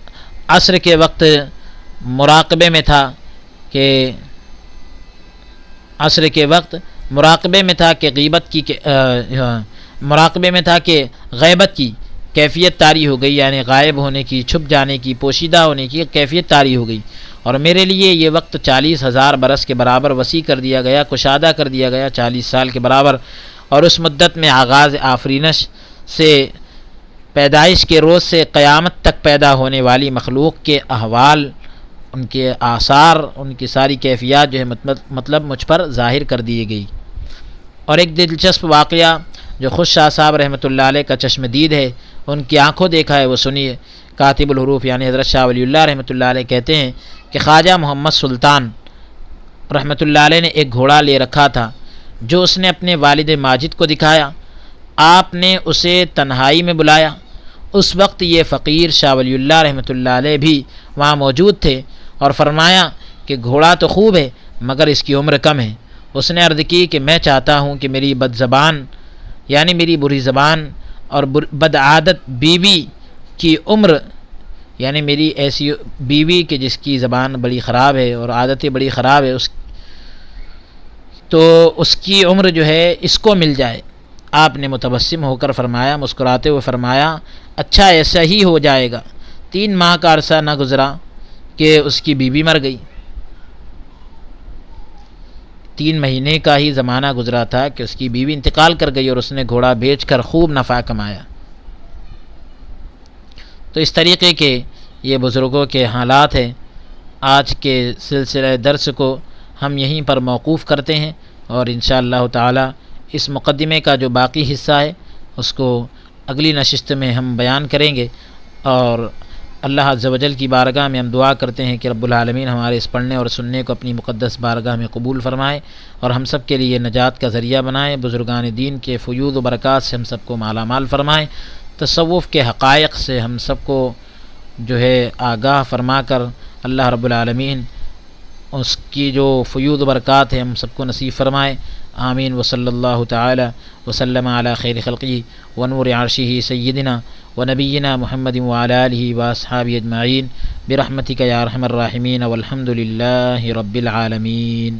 عصر کے وقت مراقبے میں تھا کہ غیبت کی کیفیت طاری ہو گئی، یعنی غائب ہونے کی، چھپ جانے کی، پوشیدہ ہونے کی کیفیت طاری ہو گئی، اور میرے لیے یہ وقت 40,000 برس کے برابر وسیع کر دیا گیا، کشادہ کر دیا گیا، 40 سال کے برابر۔ اور اس مدت میں آغاز آفرینش سے، پیدائش کے روز سے قیامت تک پیدا ہونے والی مخلوق کے احوال، ان کے آثار، ان کی ساری کیفیات جو ہے مطلب مجھ پر ظاہر کر دی گئی۔ اور ایک دلچسپ واقعہ جو خود شاہ صاحب رحمۃ اللہ علیہ کا چشم دید ہے، ان کی آنکھوں دیکھا ہے، وہ سنیے۔ کاتب الحروف یعنی حضرت شاہ ولی اللہ رحمۃ اللہ علیہ کہتے ہیں کہ خواجہ محمد سلطان رحمۃ اللہ علیہ نے ایک گھوڑا لے رکھا تھا جو اس نے اپنے والد ماجد کو دکھایا۔ آپ نے اسے تنہائی میں بلایا۔ اس وقت یہ فقیر شاہ ولی اللہ رحمۃ اللہ علیہ بھی وہاں موجود تھے اور فرمایا کہ گھوڑا تو خوب ہے مگر اس کی عمر کم ہے۔ اس نے عرض کی کہ میں چاہتا ہوں کہ میری بد زبان، یعنی میری بری زبان اور بد عادت بیوی کی عمر، یعنی میری ایسی بیوی کہ جس کی زبان بڑی خراب ہے اور عادتیں بڑی خراب ہے، تو اس کی عمر جو ہے اس کو مل جائے۔ آپ نے متبسم ہو کر فرمایا، مسکراتے ہوئے فرمایا، اچھا ایسا ہی ہو جائے گا۔ 3 ماہ کا عرصہ نہ گزرا کہ اس کی بیوی مر گئی۔ 3 مہینے کا ہی زمانہ گزرا تھا کہ اس کی بیوی انتقال کر گئی اور اس نے گھوڑا بیچ کر خوب نفع کمایا۔ تو اس طریقے کے یہ بزرگوں کے حالات ہیں۔ آج کے سلسلہ درس کو ہم یہیں پر موقوف کرتے ہیں، اور انشاءاللہ تعالی اس مقدمے کا جو باقی حصہ ہے اس کو اگلی نشست میں ہم بیان کریں گے۔ اور اللہ عز و جل کی بارگاہ میں ہم دعا کرتے ہیں کہ رب العالمین ہمارے اس پڑھنے اور سننے کو اپنی مقدس بارگاہ میں قبول فرمائے اور ہم سب کے لیے نجات کا ذریعہ بنائے، بزرگان دین کے فیوض و برکات سے ہم سب کو مالا مال فرمائے، تصوف کے حقائق سے ہم سب کو جو ہے آگاہ فرما کر اللہ رب العالمین اس کی جو فیوض و برکات ہیں ہم سب کو نصیب فرمائے۔ آمین۔ وصلی اللہ تعالی وسلم علی خیر خلقہ ونور عرشہ سیدنا ونبینا محمد وعلی آلہ واصحابہ اجمعین برحمتک یا ارحم الراحمین والحمد للہ رب العالمین۔